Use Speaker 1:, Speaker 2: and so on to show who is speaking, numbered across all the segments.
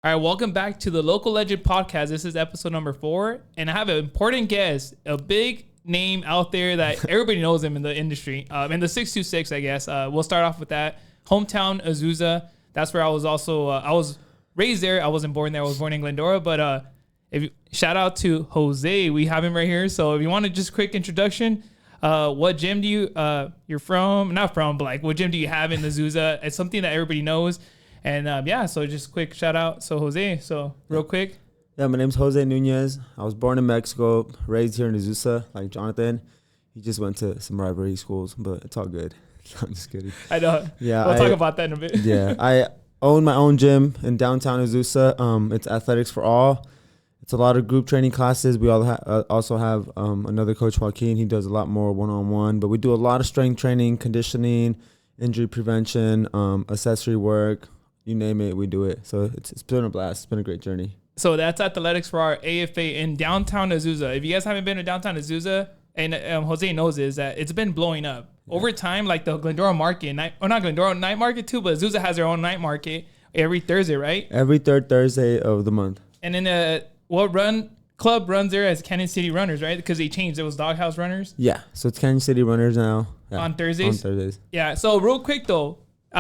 Speaker 1: All right, welcome back to the Local Legend Podcast. This is episode number 4, and I have an important guest, a big name out there that everybody knows him in the industry, in the 626, I guess. We'll start off with that. Hometown Azusa. That's where I was also, I was raised there. I wasn't born there. I was born in Glendora, but shout out to Jose. We have him right here. So if you want to just quick introduction, what gym do you're from? Not from, but like what gym do you have in Azusa? It's something that everybody knows. And so just quick shout out. So Jose, real quick.
Speaker 2: Yeah, my name's Jose Nunez. I was born in Mexico, raised here in Azusa, like Jonathan. He just went to some rivalry schools, but it's all good. I'm just kidding.
Speaker 1: I know. Yeah, we'll talk about that in a bit.
Speaker 2: Yeah, I own my own gym in Downtown Azusa. It's athletics for all. It's a lot of group training classes. We all also have another coach, Joaquin. He does a lot more one-on-one, but we do a lot of strength training, conditioning, injury prevention, accessory work. You name it, we do it. So it's been a blast. It's been a great journey.
Speaker 1: So that's athletics for our AFA in Downtown Azusa. If you guys haven't been to Downtown Azusa, and Jose knows is that it's been blowing up. Yeah. Over time, like the Glendora market, not Glendora night market too, but Azusa has their own night market every Thursday, right?
Speaker 2: Every third Thursday of the month.
Speaker 1: And then club runs there as Canyon City Runners, right? Because they changed. It was Doghouse Runners.
Speaker 2: Yeah, so it's Canyon City Runners now. Yeah.
Speaker 1: On Thursdays?
Speaker 2: On Thursdays.
Speaker 1: Yeah, so real quick though,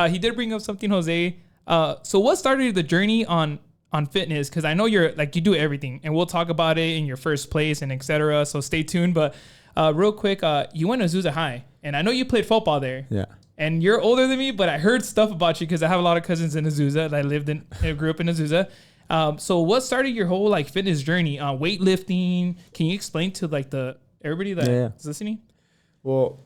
Speaker 1: he did bring up something, Jose. So what started the journey on fitness? Because I know you do everything, and we'll talk about it in your first place and etc. So stay tuned. But real quick, you went to Azusa High, and I know you played football there.
Speaker 2: Yeah.
Speaker 1: And you're older than me, but I heard stuff about you because I have a lot of cousins in Azusa. I grew up in Azusa. So what started your whole fitness journey? Weightlifting? Can you explain to everybody that is listening?
Speaker 2: Well,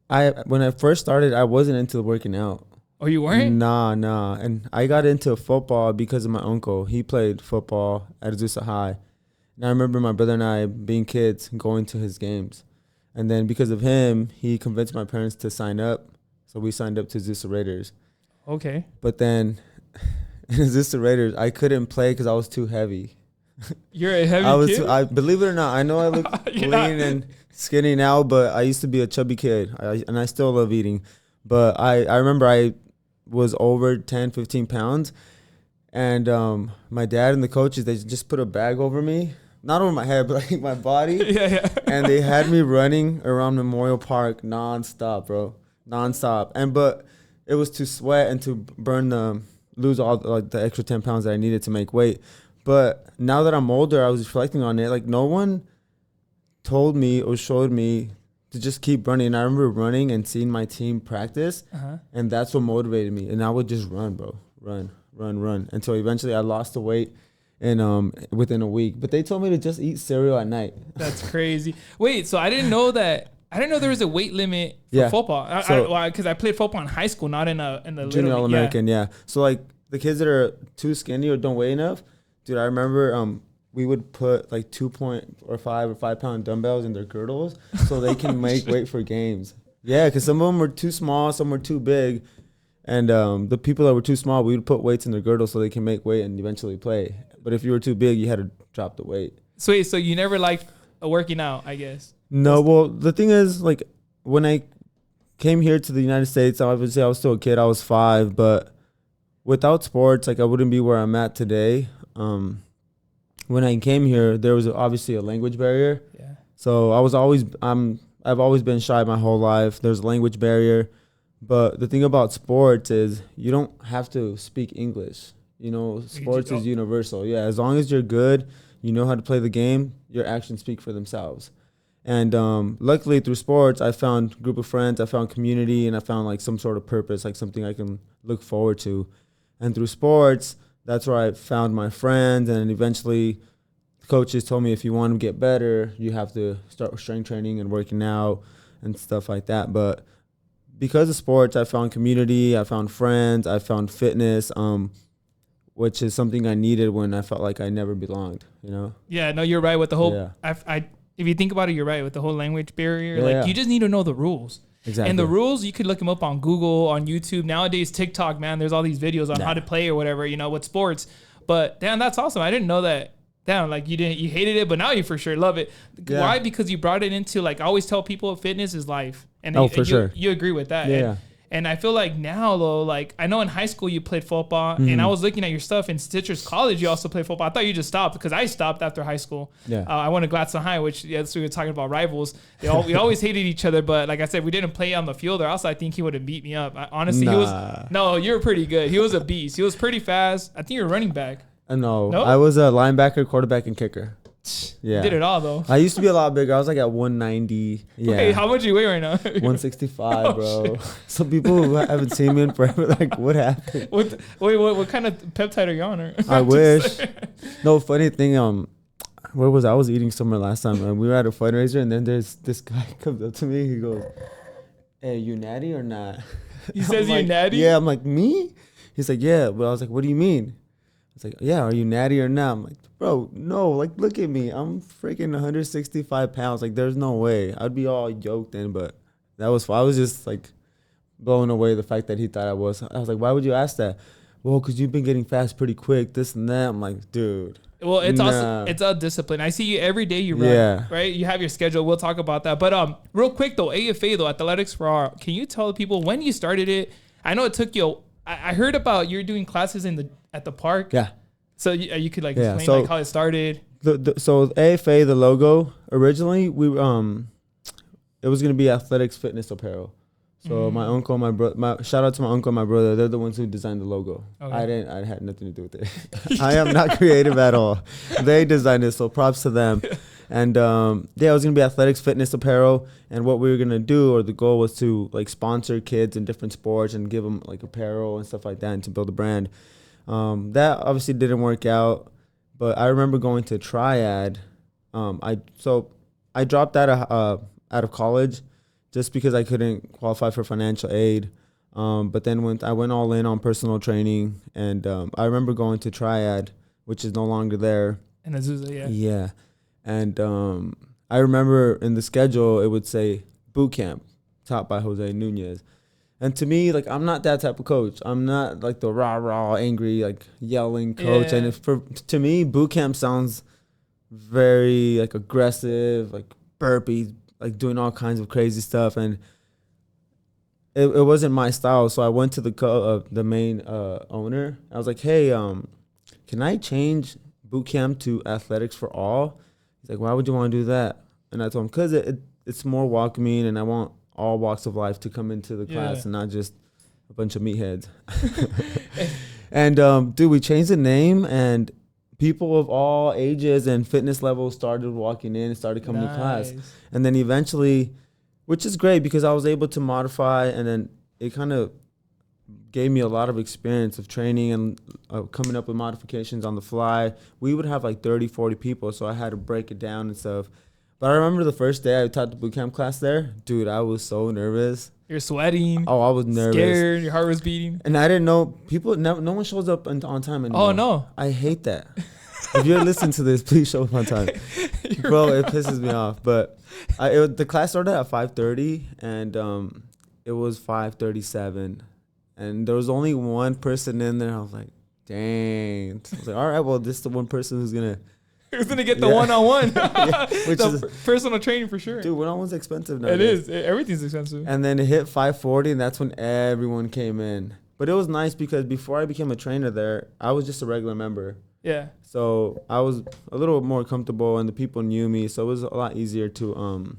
Speaker 2: when I first started, I wasn't into working out.
Speaker 1: Oh, you weren't?
Speaker 2: Nah. And I got into football because of my uncle. He played football at Azusa High. And I remember my brother and I, being kids, going to his games. And then because of him, he convinced my parents to sign up. So we signed up to Azusa Raiders. Okay. But then in Azusa Raiders, I couldn't play because I was too heavy.
Speaker 1: You're a heavy kid?
Speaker 2: Believe it or not, I know I look lean and skinny now, but I used to be a chubby kid. And I still love eating. But I remember I was over 10, 15 pounds. And my dad and the coaches, they just put a bag over me. Not over my head, but like my body. Yeah. And they had me running around Memorial Park nonstop, bro. Nonstop. But it was to sweat and to lose all the extra 10 pounds that I needed to make weight. But now that I'm older, I was reflecting on it. No one told me or showed me to just keep running. And I remember running and seeing my team practice, and that's what motivated me. And I would just run, bro. Run. Until eventually I lost the weight within a week. But they told me to just eat cereal at night.
Speaker 1: That's crazy. Wait, so I didn't know that. I didn't know there was a weight limit for football. Because I played football in high school, not in the
Speaker 2: junior All-American. Yeah. So the kids that are too skinny or don't weigh enough, dude, I remember we would put 2.5 or 5 pound dumbbells in their girdles so they can make weight for games. Yeah, because some of them were too small, some were too big. And the people that were too small, we would put weights in their girdles so they can make weight and eventually play. But if you were too big, you had to drop the weight.
Speaker 1: Sweet. So you never liked working out, I guess?
Speaker 2: No. Well, the thing is, when I came here to the United States, obviously I was still a kid. I was 5. But without sports, I wouldn't be where I'm at today. When I came here, there was obviously a language barrier. Yeah. So I've always been shy my whole life. There's a language barrier. But the thing about sports is you don't have to speak English. Sports is universal. Yeah, as long as you're good, you know how to play the game, your actions speak for themselves. And luckily through sports, I found a group of friends, I found community, and I found some sort of purpose, something I can look forward to. And through sports, that's where I found my friends. And eventually the coaches told me if you want to get better, you have to start with strength training and working out and stuff like that. But because of sports, I found community, I found friends, I found fitness, which is something I needed when I felt like I never belonged,
Speaker 1: Yeah, no, you're right with the whole, if you think about it, you're right with the whole language barrier. You just need to know the rules. Exactly. And the rules, you could look them up on Google, on YouTube. Nowadays, TikTok, man, there's all these videos on how to play or whatever, with sports. But damn, that's awesome. I didn't know that. Damn, you hated it, but now you for sure love it. Yeah. Why? Because you brought it into, I always tell people fitness is life. And
Speaker 2: for sure.
Speaker 1: You agree with that.
Speaker 2: Yeah.
Speaker 1: And I feel like now, though, like I know in high school you played football, and I was looking at your stuff in Stitcher's College. You also played football. I thought you just stopped because I stopped after high school. Yeah, I went to Gladstone High, which we were talking about rivals. We always hated each other, but like I said, we didn't play on the field, or else I think he would have beat me up. Honestly, he was you were pretty good. He was a beast. He was pretty fast. I think you were running back.
Speaker 2: No, I was a linebacker, quarterback, and kicker. Yeah,
Speaker 1: did it all though.
Speaker 2: I used to be a lot bigger. I was like at 190. Yeah.
Speaker 1: Okay, how much do you weigh right now?
Speaker 2: 165, bro. Shit. Some people who haven't seen me in forever, like, what happened?
Speaker 1: What kind of peptide are you on?
Speaker 2: I wish. No, funny thing. Where was I? I was eating somewhere last time, and we were at a fundraiser, and then there's this guy comes up to me. He goes, "Hey, you natty or not?"
Speaker 1: He says
Speaker 2: like,
Speaker 1: you natty?
Speaker 2: Yeah. I'm like, me? He's like, yeah. But I was like, what do you mean? It's like, yeah, are you natty or not? I'm like, bro, no, like, look at me. I'm freaking 165 pounds. Like, there's no way. I'd be all yoked in, but I was just, like, blown away the fact that he thought I was. I was like, why would you ask that? Well, because you've been getting fast pretty quick, this and that. I'm like, dude.
Speaker 1: Well, it's also, it's all discipline. I see you every day you run, right? You have your schedule. We'll talk about that. But real quick, though, AFA, though, Athletics for All, can you tell people when you started it? I know it took you, I heard about you're doing classes at the park.
Speaker 2: Yeah.
Speaker 1: So you could like explain like how it started.
Speaker 2: So AFA, the logo originally it was gonna be athletics fitness apparel. So my uncle, my brother, shout out to my uncle and my brother. They're the ones who designed the logo. Okay. I had nothing to do with it. I am not creative at all. They designed it, so props to them. And it was gonna be athletics fitness apparel. And what we were gonna do, or the goal was to like sponsor kids in different sports and give them like apparel and stuff like that, and to build a brand. That obviously didn't work out, but I remember going to Triad. I dropped out of college just because I couldn't qualify for financial aid. But then I went all in on personal training, and I remember going to Triad, which is no longer there.
Speaker 1: In Azusa, yeah.
Speaker 2: Yeah, and I remember in the schedule it would say boot camp, taught by Jose Nunez. And to me, like, I'm not that type of coach. I'm not like the rah, angry, like yelling coach. Yeah. And to me, boot camp sounds very like aggressive, like burpees, like doing all kinds of crazy stuff. And it wasn't my style. So I went to the main owner. I was like, hey, can I change boot camp to athletics for all? He's like, why would you want to do that? And I told him, because it's more welcoming, and I want all walks of life to come into the class and not just a bunch of meatheads. And dude, we changed the name, and people of all ages and fitness levels started walking in and started coming to class. And then eventually, which is great because I was able to modify, and then it kind of gave me a lot of experience of training and coming up with modifications on the fly. We would have like 30, 40 people, so I had to break it down and stuff. But I remember the first day I taught the boot camp class there, dude, I was so nervous.
Speaker 1: You're sweating.
Speaker 2: Oh, I was nervous.
Speaker 1: Scared. Your heart was beating.
Speaker 2: And I didn't know no one shows up on time anymore.
Speaker 1: Oh, no.
Speaker 2: I hate that. If you're listening to this, please show up on time. Bro, it pisses me off. But the class started at 5:30, and it was 5:37. And there was only one person in there. I was like, dang. I was like, all right, well, this is the one person who's going to.
Speaker 1: Who's going to get the one-on-one?
Speaker 2: Which is
Speaker 1: personal training for sure.
Speaker 2: Dude, one-on-one's expensive now.
Speaker 1: It is. Everything's expensive.
Speaker 2: And then it hit 5:40, and that's when everyone came in. But it was nice because before I became a trainer there, I was just a regular member.
Speaker 1: Yeah.
Speaker 2: So I was a little more comfortable, and the people knew me, so it was a lot easier to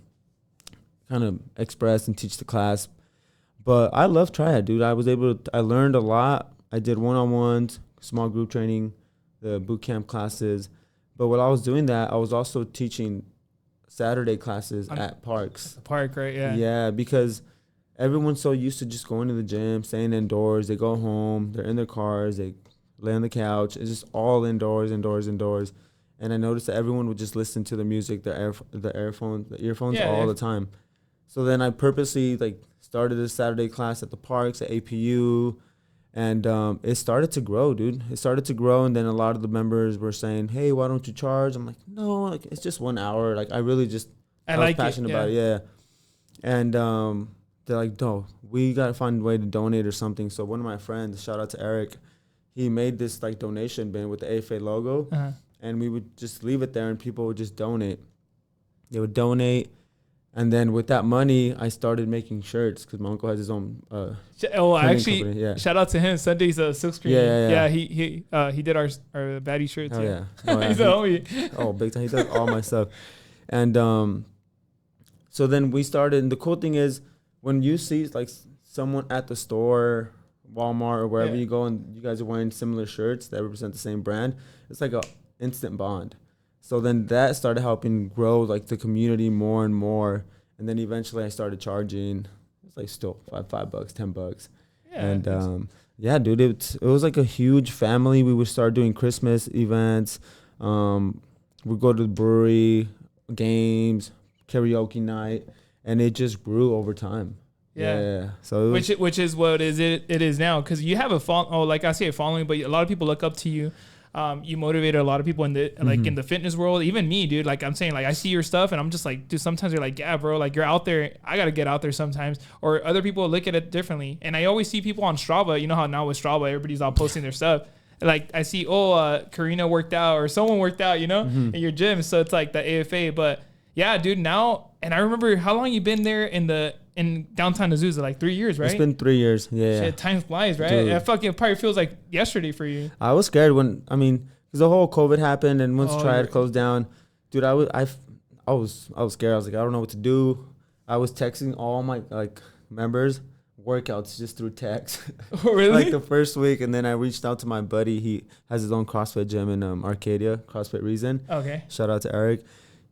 Speaker 2: kind of express and teach the class. But I love Triad, dude. I learned a lot. I did one-on-ones, small group training, the boot camp classes. But while I was doing that, I was also teaching Saturday classes at parks.
Speaker 1: The park, right? Yeah.
Speaker 2: Yeah, because everyone's so used to just going to the gym, staying indoors. They go home, they're in their cars, they lay on the couch. It's just all indoors. And I noticed that everyone would just listen to the music, the earphones all the time. So then I purposely started a Saturday class at the parks at APU. And it started to grow, dude. It started to grow, and then a lot of the members were saying, hey, why don't you charge? I'm like, no, it's just 1 hour. I really just, I was passionate about it, yeah. And they're like, no, we got to find a way to donate or something. So one of my friends, shout out to Eric, he made this donation bin with the AFA logo, and we would just leave it there, and people would just donate. They would donate, And then with that money, I started making shirts because my uncle has his own.
Speaker 1: I actually
Speaker 2: company.
Speaker 1: shout out to him. Sunday's silk screen.
Speaker 2: Yeah.
Speaker 1: He did our baddie shirts.
Speaker 2: Oh
Speaker 1: yeah.
Speaker 2: He's
Speaker 1: a homie.
Speaker 2: Oh, big time. He does all my stuff. And so then we started. And the cool thing is when you see like someone at the store, Walmart or wherever you go, and you guys are wearing similar shirts that represent the same brand, it's like a instant bond. So then that started helping grow like the community more and more. And then eventually I started charging. It's like still $5, $10. Yeah. And yeah, dude, it was like a huge family. We would start doing Christmas events. We'd go to the brewery, games, karaoke night, and it just grew over time. Yeah. So
Speaker 1: which is what it is now, because you have a following, but a lot of people look up to you. You motivated a lot of people in the in the fitness world, even me, dude. Like I'm saying, like I see your stuff and I'm just like, dude, sometimes you're like, yeah, bro, like you're out there. I got to get out there sometimes. Or other people look at it differently. And I always see people on Strava. You know how now with Strava, everybody's all posting their stuff. Like I see, Karina worked out or someone worked out, you know, in your gym. So it's like the AFA. But yeah, dude, now, and I remember how long you been there in Downtown Azusa, like 3 years, right?
Speaker 2: It's been 3 years. Yeah.
Speaker 1: Shit, time flies, right?
Speaker 2: Dude.
Speaker 1: It probably feels like yesterday for you.
Speaker 2: I was scared because the whole COVID happened and once Triad closed down, dude, I was scared. I was like, I don't know what to do. I was texting all my like members workouts just through text.
Speaker 1: Oh, really?
Speaker 2: Like the first week, and then I reached out to my buddy. He has his own CrossFit gym in Arcadia, CrossFit Reason.
Speaker 1: Okay.
Speaker 2: Shout out to Eric.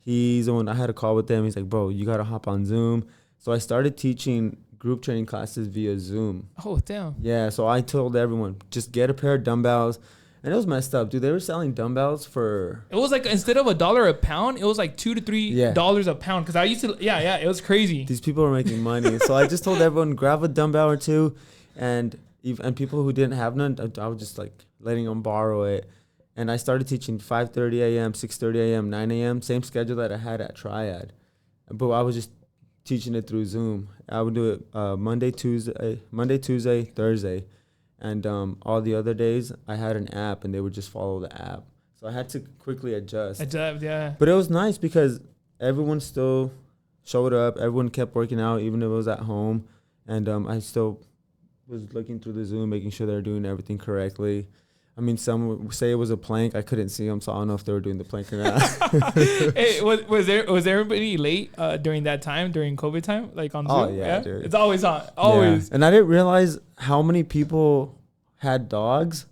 Speaker 2: He's the one. I had a call with him. He's like, bro, you gotta hop on Zoom. So I started teaching group training classes via Zoom.
Speaker 1: Oh, damn.
Speaker 2: Yeah, so I told everyone, just get a pair of dumbbells. And it was messed up, dude. They were selling dumbbells for...
Speaker 1: It was like, instead of $1 a pound, it was like $2 to $3 a pound. Because I used to... Yeah, it was crazy.
Speaker 2: These people were making money. So I just told everyone, grab a dumbbell or two. And people who didn't have none, I was just like letting them borrow it. And I started teaching 5:30 a.m., 6:30 a.m., 9 a.m. Same schedule that I had at Triad. But I was just teaching it through Zoom. I would do it Monday, Tuesday, Thursday. And all the other days, I had an app, and they would just follow the app. So I had to quickly adjust.
Speaker 1: Yeah.
Speaker 2: But it was nice because everyone still showed up. Everyone kept working out, even if it was at home. And I still was looking through the Zoom, making sure they're doing everything correctly. I mean, some would say it was a plank. I couldn't see them, so I don't know if they were doing the plank or not.
Speaker 1: Hey, was everybody late during that time, during COVID time, like on Zoom?
Speaker 2: Oh, yeah, dude.
Speaker 1: It's always on, always.
Speaker 2: Yeah. And I didn't realize how many people had dogs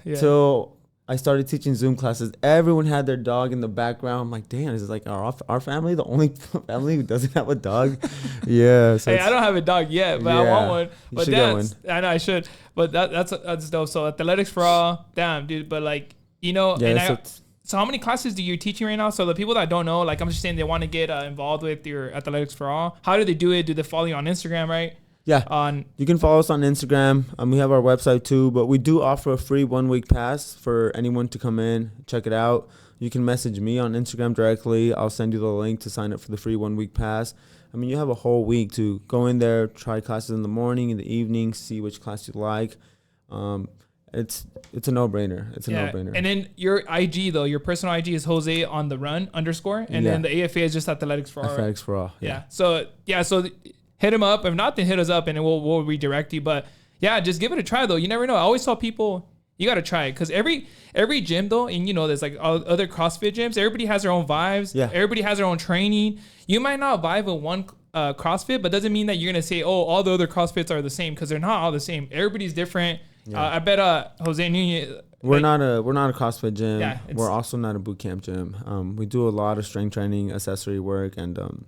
Speaker 2: till I started teaching Zoom classes. Everyone had their dog in the background. I'm like, damn, is it like our family the only family who doesn't have a dog? Yeah. So
Speaker 1: hey, I don't have a dog yet, but I want one.
Speaker 2: You
Speaker 1: but
Speaker 2: should get one.
Speaker 1: I know I should. But that's dope. So athletics for all, damn, dude. But like, you know, so how many classes do you teaching right now? So the people that don't know, like I'm just saying, they want to get involved with your athletics for all. How do they do it? Do they follow you on Instagram, right?
Speaker 2: Yeah, you can follow us on Instagram. We have our website too, but we do offer a free 1 week pass for anyone to come in, check it out. You can message me on Instagram directly. I'll send you the link to sign up for the free 1 week pass. I mean, you have a whole week to go in there, try classes in the morning, in the evening, see which class you like. It's a no-brainer. It's a no-brainer.
Speaker 1: And then your IG though, your personal IG is Jose on the run _ and then the AFA is just athletics for all.
Speaker 2: Athletics for all.
Speaker 1: Yeah. So hit him up. If not, then hit us up and we'll redirect you. But yeah, just give it a try though. You never know. I always tell people you got to try it because every gym though, and you know, there's like other CrossFit gyms. Everybody has their own vibes. Yeah. Everybody has their own training. You might not vibe with one CrossFit, but doesn't mean that you're gonna say, oh, all the other CrossFits are the same, because they're not all the same. Everybody's different. Yeah. I bet Jose Nunez.
Speaker 2: We're not a CrossFit gym. Yeah, we're also not a boot camp gym. We do a lot of strength training, accessory work, and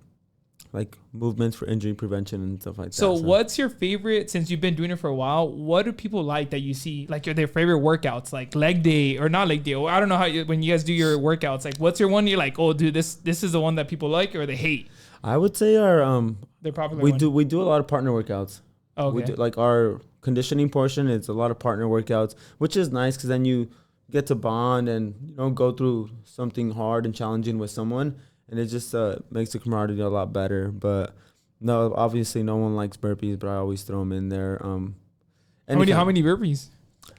Speaker 2: like movements for injury prevention and stuff like that.
Speaker 1: So what's your favorite, since you've been doing it for a while, what do people like that you see, like their favorite workouts, like leg day or not leg day? Or I don't know how when you guys do your workouts, like what's your one you're like, oh dude, this is the one that people like or they hate?
Speaker 2: I would say our
Speaker 1: they're popular.
Speaker 2: We do a lot of partner workouts. Okay. We do, like our conditioning portion is a lot of partner workouts, which is nice because then you get to bond and go through something hard and challenging with someone. And it just makes the camaraderie a lot better. But no, obviously no one likes burpees, but I always throw them in there. How
Speaker 1: many burpees?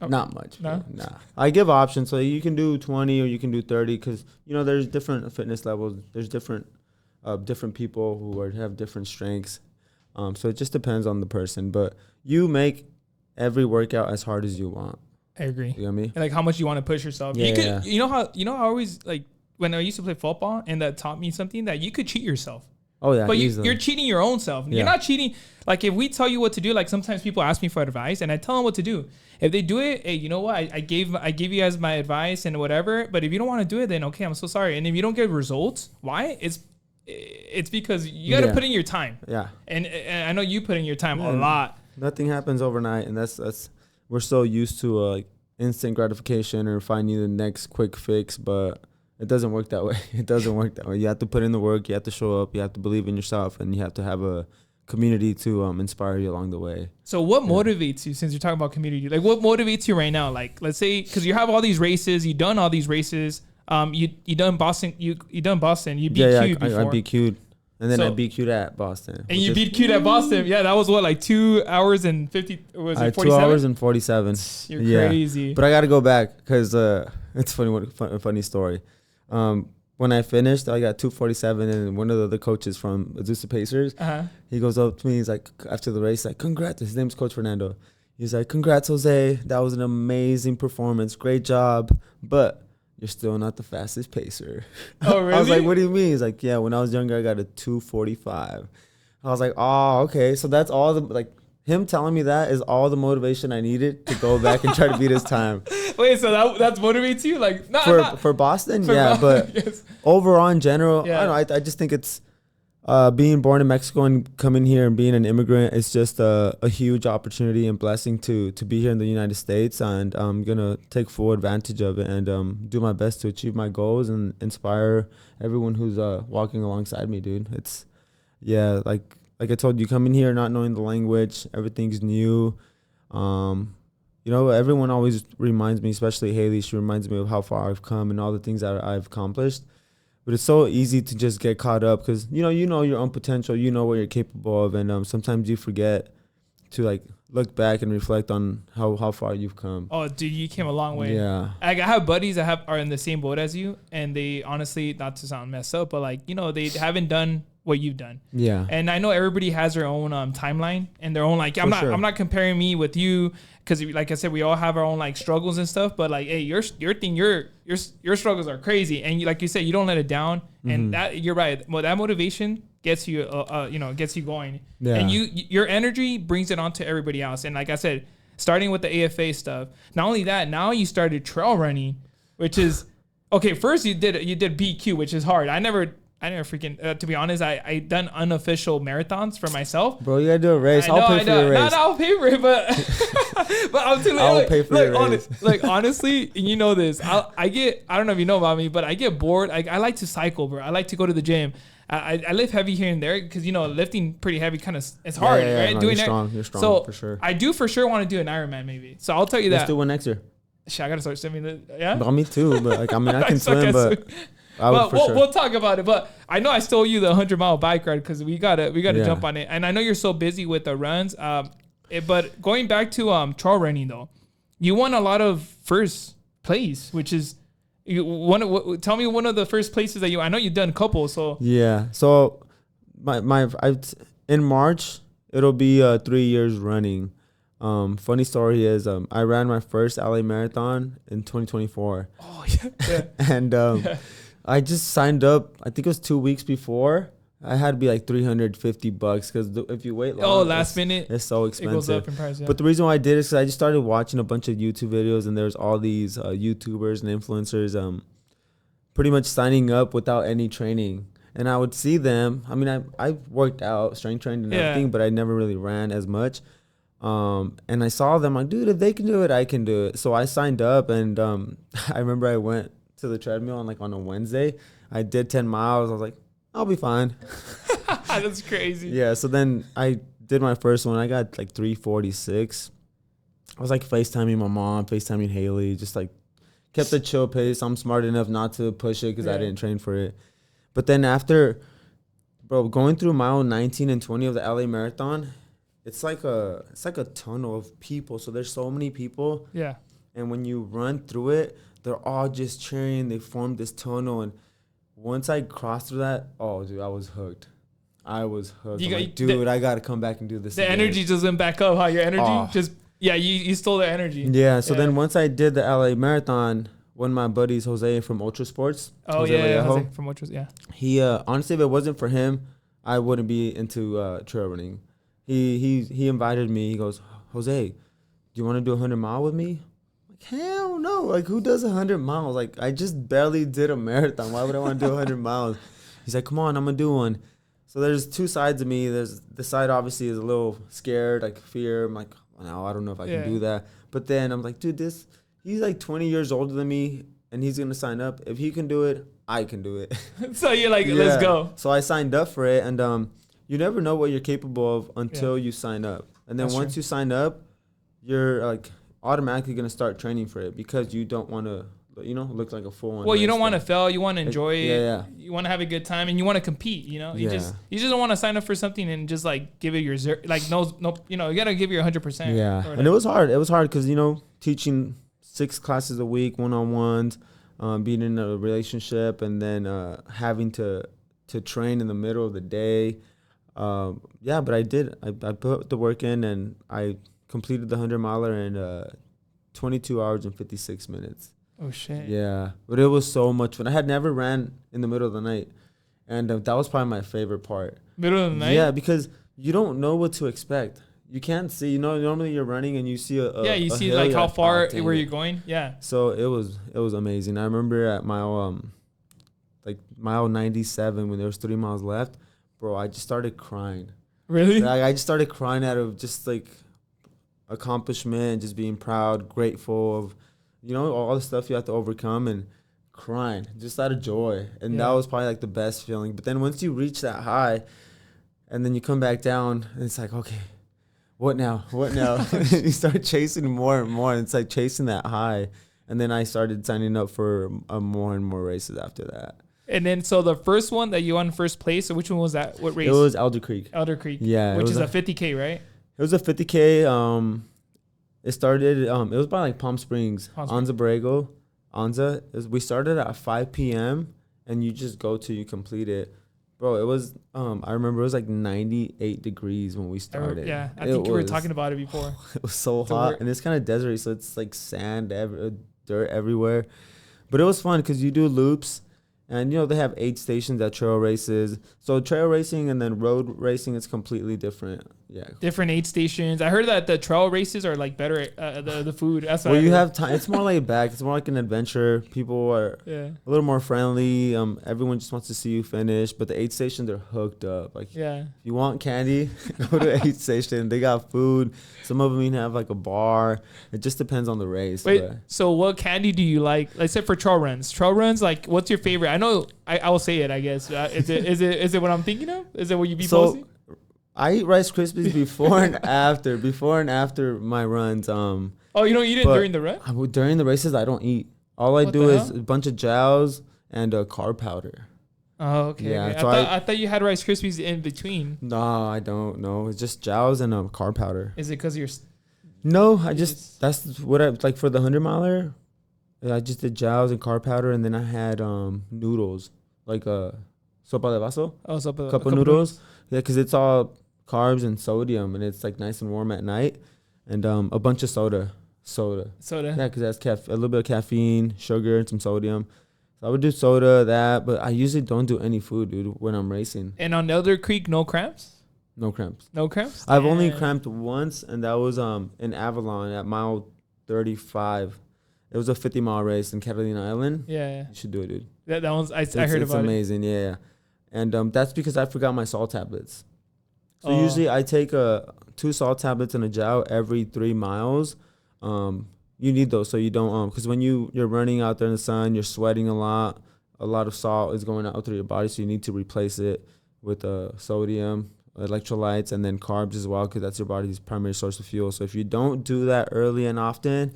Speaker 2: Not much.
Speaker 1: No?
Speaker 2: Nah. I give options. So you can do 20 or you can do 30 because, there's different fitness levels. There's different different people have different strengths. So it just depends on the person. But you make every workout as hard as you want.
Speaker 1: I agree.
Speaker 2: You know what I mean?
Speaker 1: Like how much you want to push yourself.
Speaker 2: Yeah,
Speaker 1: You could, you know how I always like when I used to play football, and that taught me something that you could cheat yourself.
Speaker 2: Oh yeah,
Speaker 1: but you're cheating your own self. Yeah. You're not cheating. Like if we tell you what to do, like sometimes people ask me for advice, and I tell them what to do. If they do it, hey, you know what? I gave you guys my advice and whatever. But if you don't want to do it, then okay, I'm so sorry. And if you don't get results, why? It's because you got to put in your time.
Speaker 2: Yeah.
Speaker 1: And I know you put in your time a lot.
Speaker 2: Nothing happens overnight, and that's we're so used to like instant gratification or finding the next quick fix, but it doesn't work that way. It doesn't work that way. You have to put in the work. You have to show up. You have to believe in yourself, and you have to have a community to inspire you along the way.
Speaker 1: So what motivates you, since you're talking about community? Like what motivates you right now? Like let's say, because you have all these races, you've done all these races. You done Boston. You done Boston. You beat Q before.
Speaker 2: I beat Q. And then I beat Q at Boston.
Speaker 1: And you beat Q at Boston. Yeah, that was what, like 2 hours and 50, was it 47?
Speaker 2: 2 hours and 47.
Speaker 1: You're crazy.
Speaker 2: But I got to go back because it's a funny story. When I finished, I got 2:47, and one of the other coaches from Azusa Pacers, he goes up to me. He's like, after the race, like, congrats. His name's Coach Fernando. He's like, congrats, Jose. That was an amazing performance. Great job. But you're still not the fastest pacer.
Speaker 1: Oh, really?
Speaker 2: I was like, what do you mean? He's like, yeah, when I was younger, I got a 2:45. I was like, oh, okay. So that's all him telling me that is all the motivation I needed to go back and try to beat his time.
Speaker 1: Wait, so that motivates you? Like,
Speaker 2: for Boston? But yes. Overall in general, I don't know. I just think it's being born in Mexico and coming here and being an immigrant, it's just a huge opportunity and blessing to be here in the United States, and I'm gonna take full advantage of it and do my best to achieve my goals and inspire everyone who's walking alongside me, dude. It's like I told you, coming here not knowing the language, everything's new. Everyone always reminds me, especially Haley, she reminds me of how far I've come and all the things that I've accomplished. But it's so easy to just get caught up because, you know your own potential, you know what you're capable of. And sometimes you forget to, like, look back and reflect on how far you've come.
Speaker 1: Oh, dude, you came a long way.
Speaker 2: Yeah.
Speaker 1: I have buddies that are in the same boat as you. And they honestly, not to sound messed up, but, like, they haven't done what you've done. Yeah. And I know everybody has their own timeline and their own, like, I'm not comparing me with you because, like I said, we all have our own, like, struggles and stuff, but, like, hey, your struggles are crazy, and like you said, you don't let it down. And that, you're right. Well, that motivation gets you gets you going. Yeah. And your energy brings it on to everybody else. And like I said, starting with the AFA stuff, not only that, now you started trail running, which is okay. First you did BQ, which is hard. I never freaking, to be honest, I done unofficial marathons for myself.
Speaker 2: Bro, you gotta do a race. I'll pay for your race.
Speaker 1: No, I'll pay for it, but I'm telling you,
Speaker 2: I'll pay for your race.
Speaker 1: Like, honestly, you know this. I don't know if you know about me, but I get bored. I like to cycle, bro. I like to go to the gym. I lift heavy here and there because, lifting pretty heavy kind of, it's hard, right?
Speaker 2: No, you're strong so for sure.
Speaker 1: I do for sure want to do an Ironman maybe. So I'll tell you
Speaker 2: Let's do one next year.
Speaker 1: Shit, I gotta start sending the, yeah?
Speaker 2: Well, me too, but like, I mean, I can swim, but...
Speaker 1: We'll talk about it, but I know I stole you the 100-mile bike ride because we gotta jump on it, and I know you're so busy with the runs. But going back to trail running though, you won a lot of first place, which is tell me one of the first places that I know you've done a couple. So
Speaker 2: yeah, so in March it'll be 3 years running. Funny story is I ran my first LA marathon in 2024. Oh yeah. And I just signed up. I think it was 2 weeks before. I had to be like $350 because if you wait long,
Speaker 1: last minute,
Speaker 2: it's so expensive.
Speaker 1: It goes up in price. Yeah.
Speaker 2: But the reason why I did it is because I just started watching a bunch of YouTube videos, and there's all these YouTubers and influencers pretty much signing up without any training. And I would see them. I mean, I worked out, strength trained and everything, but I never really ran as much. And I saw them like, dude, if they can do it, I can do it. So I signed up, and I remember I went to the treadmill on a Wednesday. I did 10 miles. I was like, I'll be fine.
Speaker 1: That's crazy.
Speaker 2: Yeah. So then I did my first one. I got like 346. I was like FaceTiming my mom, FaceTiming Haley, just like kept a chill pace. I'm smart enough not to push it because I didn't train for it. But then after, bro, going through mile 19 and 20 of the LA marathon, it's like a tunnel of people. So there's so many people. Yeah. And when you run through it, they're all just cheering. They form this tunnel. And once I crossed through that, oh, dude, I was hooked. I was hooked. I got to come back and do this
Speaker 1: The
Speaker 2: again.
Speaker 1: energy just went back up, huh? Your energy just, you stole the energy.
Speaker 2: Yeah, so then once I did the LA Marathon, one of my buddies, Jose from Ultra Sports.
Speaker 1: Jose from Ultras,
Speaker 2: He, honestly, if it wasn't for him, I wouldn't be into trail running. He invited me. He goes, Jose, do you want to do 100 mile with me? Hell no. Like, who does 100 miles? Like, I just barely did a marathon. Why would I want to do 100 miles? He's like, come on, I'm going to do one. So there's two sides of me. There's the side obviously is a little scared, like fear. I'm like, no, I don't know if I can do that. But then I'm like, dude, he's like 20 years older than me, and he's going to sign up. If he can do it, I can do it.
Speaker 1: So you're like, let's go.
Speaker 2: So I signed up for it, and you never know what you're capable of until you sign up. And then once you sign up, you're like automatically going to start training for it because you don't want to, look like a fool.
Speaker 1: Well, you don't want to fail. You want to enjoy it.
Speaker 2: Yeah.
Speaker 1: You want to have a good time and you want to compete, You just don't want to sign up for something and just like give it your you got to give your 100%.
Speaker 2: Yeah. And it was hard. It was hard because, teaching 6 classes a week, one-on-ones, being in a relationship, and then having to train in the middle of the day. But I did. I put the work in, and I completed the 100-miler in 22 hours and 56 minutes.
Speaker 1: Oh, shit.
Speaker 2: Yeah. But it was so much fun. I had never ran in the middle of the night, and that was probably my favorite part.
Speaker 1: Middle of the night?
Speaker 2: Yeah, because you don't know what to expect. You can't see. normally you're running and you see
Speaker 1: you see like how far where you're going. Yeah.
Speaker 2: So it was amazing. I remember at mile 97 when there was 3 miles left, bro. I just started crying.
Speaker 1: Really?
Speaker 2: Like, I just started crying out of just like accomplishment, just being proud, grateful of, all the stuff you have to overcome, and crying just out of joy. And that was probably like the best feeling. But then once you reach that high, and then you come back down, and it's like, okay, what now? You start chasing more and more. And it's like chasing that high. And then I started signing up for more and more races after that.
Speaker 1: And then, so the first one that you won first place, so which one was that? What race?
Speaker 2: It was Elder Creek. Yeah.
Speaker 1: Which is a 50K, right?
Speaker 2: It was a 50K. It started, it was by like Palm Springs. Anza Borrego. We started at 5 p.m. and you just go till you complete it. Bro, it was, I remember it was like 98 degrees when we started.
Speaker 1: I think you were talking about it before.
Speaker 2: It was so hot, and it's kind of deserty, so it's like sand, dirt everywhere. But it was fun because you do loops, and, they have 8 stations at trail races. So trail racing and then road racing is completely different. Yeah.
Speaker 1: Different 8 stations. I heard that the trail races are like better, the food. That's what
Speaker 2: you have time. It's more laid back. It's more like an adventure. People are a little more friendly. Everyone just wants to see you finish. But the 8 stations, they're hooked up. Like, if you want candy, go to 8 station. They got food. Some of them even have like a bar. It just depends on the race.
Speaker 1: Wait, so what candy do you like? Let's say for trail runs. Trail runs, like, what's your favorite? I know I will say it, I guess. Is it what I'm thinking of? Is it what you be posting?
Speaker 2: I eat Rice Krispies before and after. Before and after my runs.
Speaker 1: Oh, you don't eat it during the run?
Speaker 2: During the races, I don't eat. All I do is a bunch of gels and carb powder.
Speaker 1: Oh, okay.
Speaker 2: Yeah,
Speaker 1: okay.
Speaker 2: so
Speaker 1: I thought you had Rice Krispies in between.
Speaker 2: No, I don't know. It's just gels and carb powder.
Speaker 1: Is it because you're...
Speaker 2: No, that's what I like for the 100-miler. I just did gels and carb powder, and then I had noodles, like sopa de vaso.
Speaker 1: Oh, sopa.
Speaker 2: Cup of noodles. Yeah, because it's all carbs and sodium, and it's like nice and warm at night, and a bunch of soda. Yeah, because it has a little bit of caffeine, sugar, and some sodium. So I would do soda, that, but I usually don't do any food, dude, when I'm racing.
Speaker 1: And on Elder Creek, no cramps?
Speaker 2: No cramps.
Speaker 1: No cramps?
Speaker 2: I've only cramped once, and that was in Avalon at mile 35. It was a 50-mile race in Catalina Island.
Speaker 1: Yeah.
Speaker 2: You should do it, dude.
Speaker 1: That one's, I heard about it.
Speaker 2: It's amazing, yeah. And that's because I forgot my salt tablets. So usually I take 2 salt tablets and a gel every 3 miles. You need those so you don't, because when you're running out there in the sun, you're sweating a lot of salt is going out through your body, so you need to replace it with sodium, electrolytes, and then carbs as well, because that's your body's primary source of fuel. So if you don't do that early and often,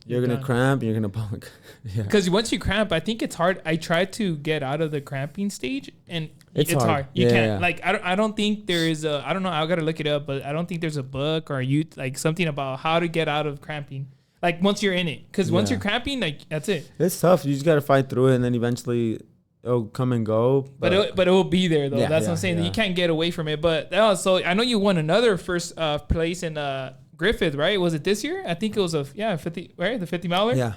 Speaker 2: you're going to cramp and you're going to punk. Yeah.
Speaker 1: Because once you cramp, I think it's hard. I tried to get out of the cramping stage, and it's hard. You can't. Yeah. Like, I don't think there is I don't know, I got to look it up, but I don't think there's a book or like something about how to get out of cramping. Like, once you're in it. Because once you're cramping, like, that's it.
Speaker 2: It's tough. You just got to fight through it, and then eventually it'll come and go.
Speaker 1: But it will be there though.
Speaker 2: Yeah,
Speaker 1: That's what I'm saying.
Speaker 2: yeah.
Speaker 1: You can't get away from it. But so I know you won another first place in Griffith, right? Was it this year? I think it was 50, right? The 50 miler.
Speaker 2: Yeah,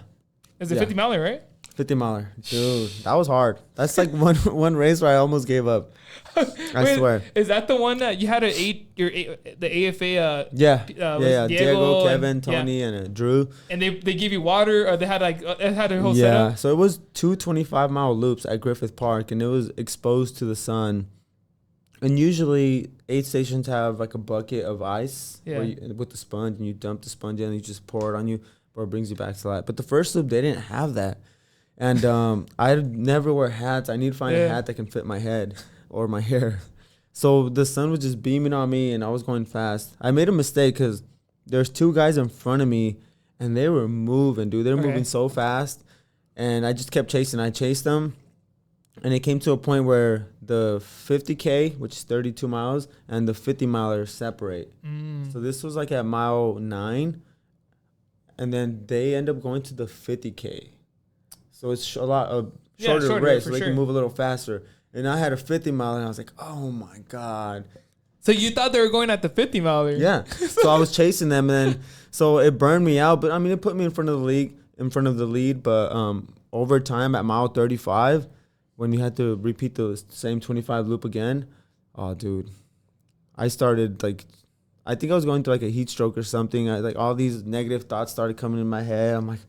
Speaker 1: It's a 50 miler, right?
Speaker 2: 50 miler, dude. That was hard. That's like one race where I almost gave up. I swear.
Speaker 1: Is that the one that you had the AFA?
Speaker 2: Diego, Kevin, Tony, and Drew.
Speaker 1: And they give you water, or they had it had a whole
Speaker 2: Yeah,
Speaker 1: setup.
Speaker 2: so it was 2 25-mile loops at Griffith Park, and it was exposed to the sun. And usually aid stations have like a bucket of ice with the sponge, and you dump the sponge in and you just pour it on you, or it brings you back to life. But the first loop, they didn't have that. And I never wear hats. I need to find a hat that can fit my head or my hair. So the sun was just beaming on me, and I was going fast. I made a mistake because there's 2 guys in front of me, and they were moving, dude. They were moving so fast, and I just kept chasing. I chased them, and it came to a point where the 50K, which is 32 miles, and the 50 miler separate. So this was like at mile 9, and then they end up going to the 50K. So it's a lot of shorter race, so they can move a little faster. And I had a 50 mile, and I was like, oh my God.
Speaker 1: So you thought they were going at the 50 miler?
Speaker 2: Yeah. So I was chasing them, and then so it burned me out. But I mean, it put me in front of the lead. But over time at mile 35, when you had to repeat the same 25 loop again, oh dude, I started like, I think I was going through like a heat stroke or something. Like all these negative thoughts started coming in my head. I'm like,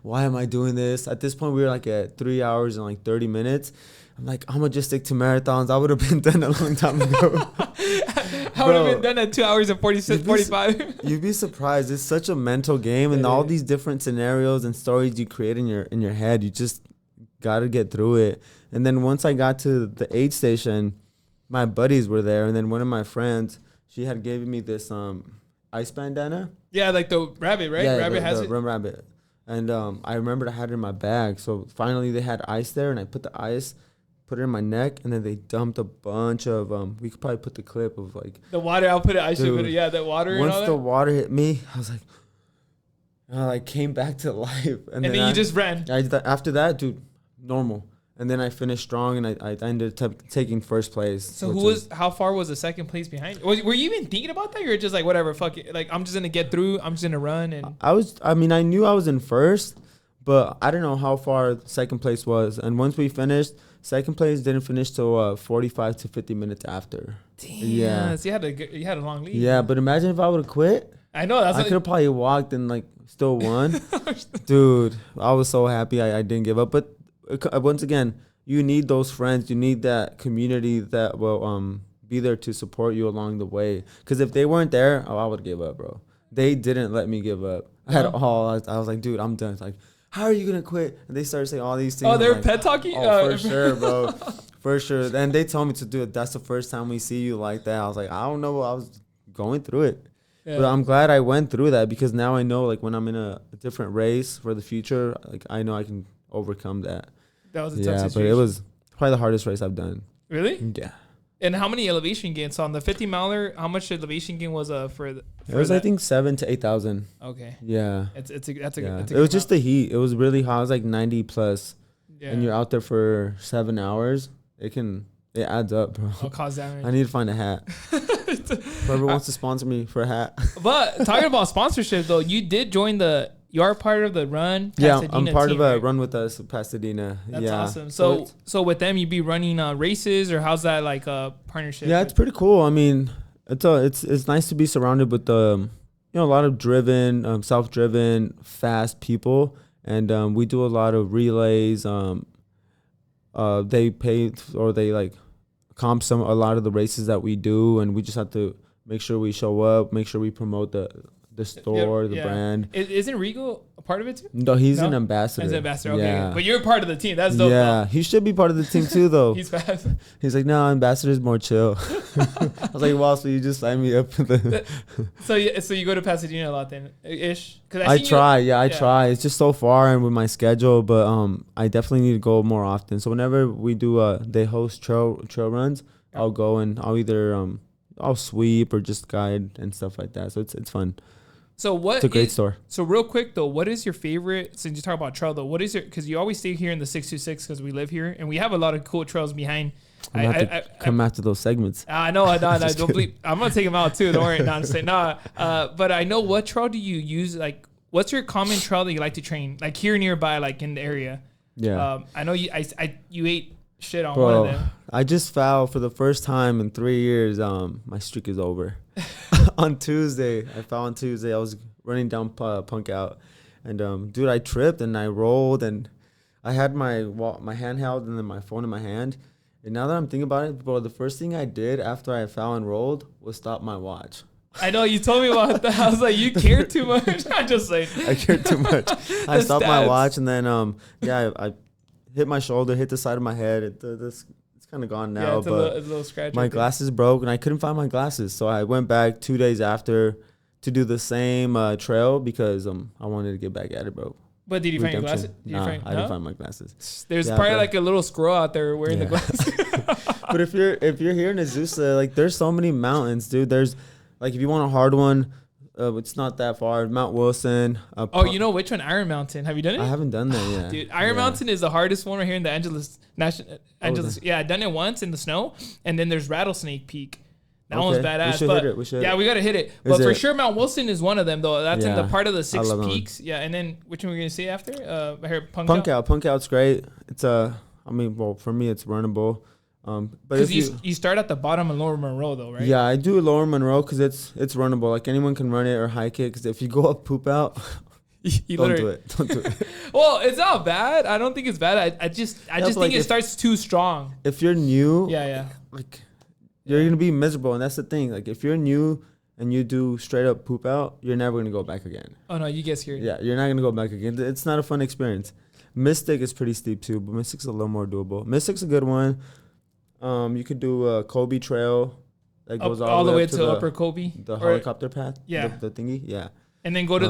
Speaker 2: why am I doing this? At this point, we were like at 3 hours and like 30 minutes. I'm like, I'm going to just stick to marathons. I would have been done a long time ago.
Speaker 1: I would have been done at 2 hours and 45.
Speaker 2: You'd be surprised. It's such a mental game, and all these different scenarios and stories you create in your head, you just got to get through it. And then once I got to the aid station, my buddies were there. And then one of my friends, she had given me this ice bandana.
Speaker 1: Yeah, like the rabbit, right?
Speaker 2: Yeah,
Speaker 1: rabbit has
Speaker 2: the
Speaker 1: it.
Speaker 2: rum rabbit. And I remembered I had it in my bag. So finally they had ice there, and I put the ice, put it in my neck, and then they dumped a bunch of we could probably put the clip of like
Speaker 1: the water. I'll put it. I should put it. Yeah, that water.
Speaker 2: Once
Speaker 1: and all
Speaker 2: the
Speaker 1: that.
Speaker 2: water hit me, I was like, I like came back to life.
Speaker 1: And then you just ran.
Speaker 2: After that, dude, normal. And then I finished strong, and I ended up taking first place.
Speaker 1: So how far was the second place behind you? Were you even thinking about that? Or just like, whatever, fuck it. Like, I'm just going to get through. I'm just going to run. And
Speaker 2: I knew I was in first, but I don't know how far second place was. And once we finished, second place didn't finish till 45 to 50 minutes after.
Speaker 1: Damn. Yeah. So you had a long lead.
Speaker 2: Yeah, but imagine if I would have quit.
Speaker 1: I know.
Speaker 2: I could have probably walked and like still won. Dude, I was so happy I didn't give up. But once again, you need those friends. You need that community that will be there to support you along the way. Because if they weren't there, I would give up, bro. They didn't let me give up. I was like, dude, I'm done. It's like, how are you gonna quit? And they started saying all these things.
Speaker 1: Oh, they're
Speaker 2: like,
Speaker 1: pet talking.
Speaker 2: Oh, for sure, bro. For sure. And they told me to do it. That's the first time we see you like that. I was like, I don't know. I was going through it. Yeah. But I'm glad I went through that, because now I know, like, when I'm in a different race for the future, like, I know I can overcome that.
Speaker 1: That was a tough situation.
Speaker 2: But it was probably the hardest race I've done.
Speaker 1: Really?
Speaker 2: Yeah.
Speaker 1: And how many elevation gains? So on the 50 miler, how much elevation gain was for
Speaker 2: it was that? I think 7,000 to 8,000.
Speaker 1: Okay.
Speaker 2: Yeah.
Speaker 1: That's a good
Speaker 2: it was just the heat. It was really hot. It was like 90 plus. Yeah. And you're out there for 7 hours. It adds up, bro.
Speaker 1: It'll cause damage.
Speaker 2: I need to find a hat. Whoever wants to sponsor me for a hat.
Speaker 1: But talking about sponsorship, though, you are part of the Run Pasadena.
Speaker 2: Yeah, I'm part
Speaker 1: team,
Speaker 2: of a
Speaker 1: right?
Speaker 2: Run With Us Pasadena.
Speaker 1: That's awesome. So with them, you'd be running races, or how's that like a partnership?
Speaker 2: Yeah, it's pretty cool. I mean, it's nice to be surrounded with a lot of driven, self-driven, fast people, and we do a lot of relays. They pay, or they like comp a lot of the races that we do, and we just have to make sure we show up, make sure we promote the store, the brand.
Speaker 1: Isn't Regal a part of it too?
Speaker 2: No, he's an ambassador.
Speaker 1: He's an ambassador, okay. Yeah. But you're part of the team. That's dope.
Speaker 2: Yeah, he should be part of the team too, though.
Speaker 1: He's fast.
Speaker 2: He's like, no, ambassador's more chill. I was like, wow, so you just sign me up for the...
Speaker 1: So you go to Pasadena a lot then, ish?
Speaker 2: I try. It's just so far and with my schedule, but I definitely need to go more often. So whenever we do, they host trail runs, I'll go, and I'll either I'll sweep or just guide and stuff like that. So it's fun.
Speaker 1: So what?
Speaker 2: It's a great store.
Speaker 1: So real quick though, what is your favorite? Since you talk about trail though, what is your? Because you always stay here in the 626 because we live here and we have a lot of cool trails behind.
Speaker 2: Come after those segments.
Speaker 1: I know. Don't believe. I'm gonna take them out too. Don't worry. No, I'm saying no. But I know what trail do you use? Like, what's your common trail that you like to train? Like here nearby, like in the area.
Speaker 2: Yeah.
Speaker 1: I know you. You ate shit on
Speaker 2: Bro,
Speaker 1: one of them.
Speaker 2: I just fouled for the first time in 3 years. My streak is over. On Tuesday, I fouled on Tuesday. I was running down Punk out, and dude, I tripped and I rolled, and I had my handheld and then my phone in my hand. And now that I'm thinking about it, bro, the first thing I did after I fouled and rolled was stop my watch.
Speaker 1: I know you told me about that. I was like, you care too much. I'm just saying.
Speaker 2: I cared too much. I stopped my watch, and then I hit my shoulder, hit the side of my head. It's kind of gone now,
Speaker 1: it's
Speaker 2: but
Speaker 1: a little scratch.
Speaker 2: my glasses broke, and I couldn't find my glasses. So I went back 2 days after to do the same trail because I wanted to get back at it, bro.
Speaker 1: But did you find your glasses?
Speaker 2: I didn't find my glasses.
Speaker 1: There's probably like a little squirrel out there wearing the glasses.
Speaker 2: But if you're here in Azusa, like there's so many mountains, dude. There's like if you want a hard one, it's not that far. Mount Wilson.
Speaker 1: You know which one? Iron Mountain. Have you done it?
Speaker 2: I haven't done that yet.
Speaker 1: Dude, Iron Mountain is the hardest one right here in the Angeles. Yeah, I done it once in the snow, and then there's Rattlesnake Peak. That one's badass. We gotta hit it. But for sure, Mount Wilson is one of them though. That's in the part of the 6 peaks. Yeah, and then which one we're gonna see after? I heard Punk Out.
Speaker 2: Punk Out's great. It's for me it's runnable. But
Speaker 1: because you start at the bottom of Lower Monroe though, right?
Speaker 2: Yeah, I do Lower Monroe because it's runnable. Like anyone can run it or hike it. Because if you go up Poop Out, don't do it.
Speaker 1: Well, it's not bad. I don't think it's bad. I just think it starts too strong.
Speaker 2: If you're new,
Speaker 1: like
Speaker 2: you're gonna be miserable, and that's the thing. Like if you're new and you do straight up Poop Out, you're never gonna go back again.
Speaker 1: Oh no, you get scared.
Speaker 2: Yeah, you're not gonna go back again. It's not a fun experience. Mystic is pretty steep too, but Mystic's a little more doable. Mystic's a good one. You could do a Kobe Trail that goes all the way to
Speaker 1: Upper Kobe,
Speaker 2: the helicopter path.
Speaker 1: Yeah,
Speaker 2: the thingy. Yeah.
Speaker 1: And then go to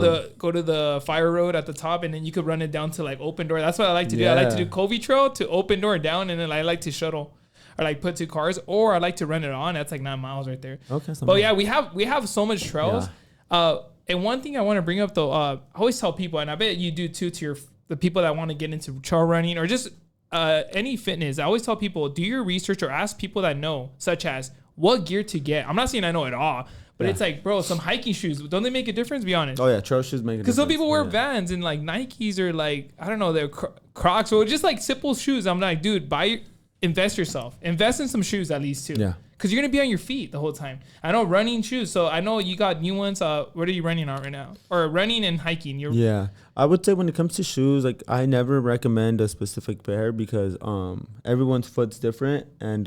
Speaker 1: the fire road at the top, and then you could run it down to like Open Door. That's what I like to do. I like to do Kobe Trail to Open Door down, and then I like to shuttle or like put 2 cars, or I like to run it on. That's like 9 miles right there.
Speaker 2: Okay.
Speaker 1: But yeah, we have so much trails. Yeah. And one thing I want to bring up though, I always tell people, and I bet you do too, to the people that want to get into trail running or just any fitness. I always tell people, do your research or ask people that know, such as what gear to get. I'm not saying I know it all, but it's like, bro, some hiking shoes, don't they make a difference? Be honest.
Speaker 2: Oh yeah, trail shoes make a difference.
Speaker 1: Because some people wear Vans and like Nikes or like, I don't know, they're Crocs or just like simple shoes. I'm like, dude, invest yourself. Invest in some shoes at least too.
Speaker 2: Yeah.
Speaker 1: Because you're going to be on your feet the whole time. I know running shoes. So I know you got new ones. What are you running on right now? Or running and hiking?
Speaker 2: Yeah. I would say when it comes to shoes, like I never recommend a specific pair because everyone's foot's different and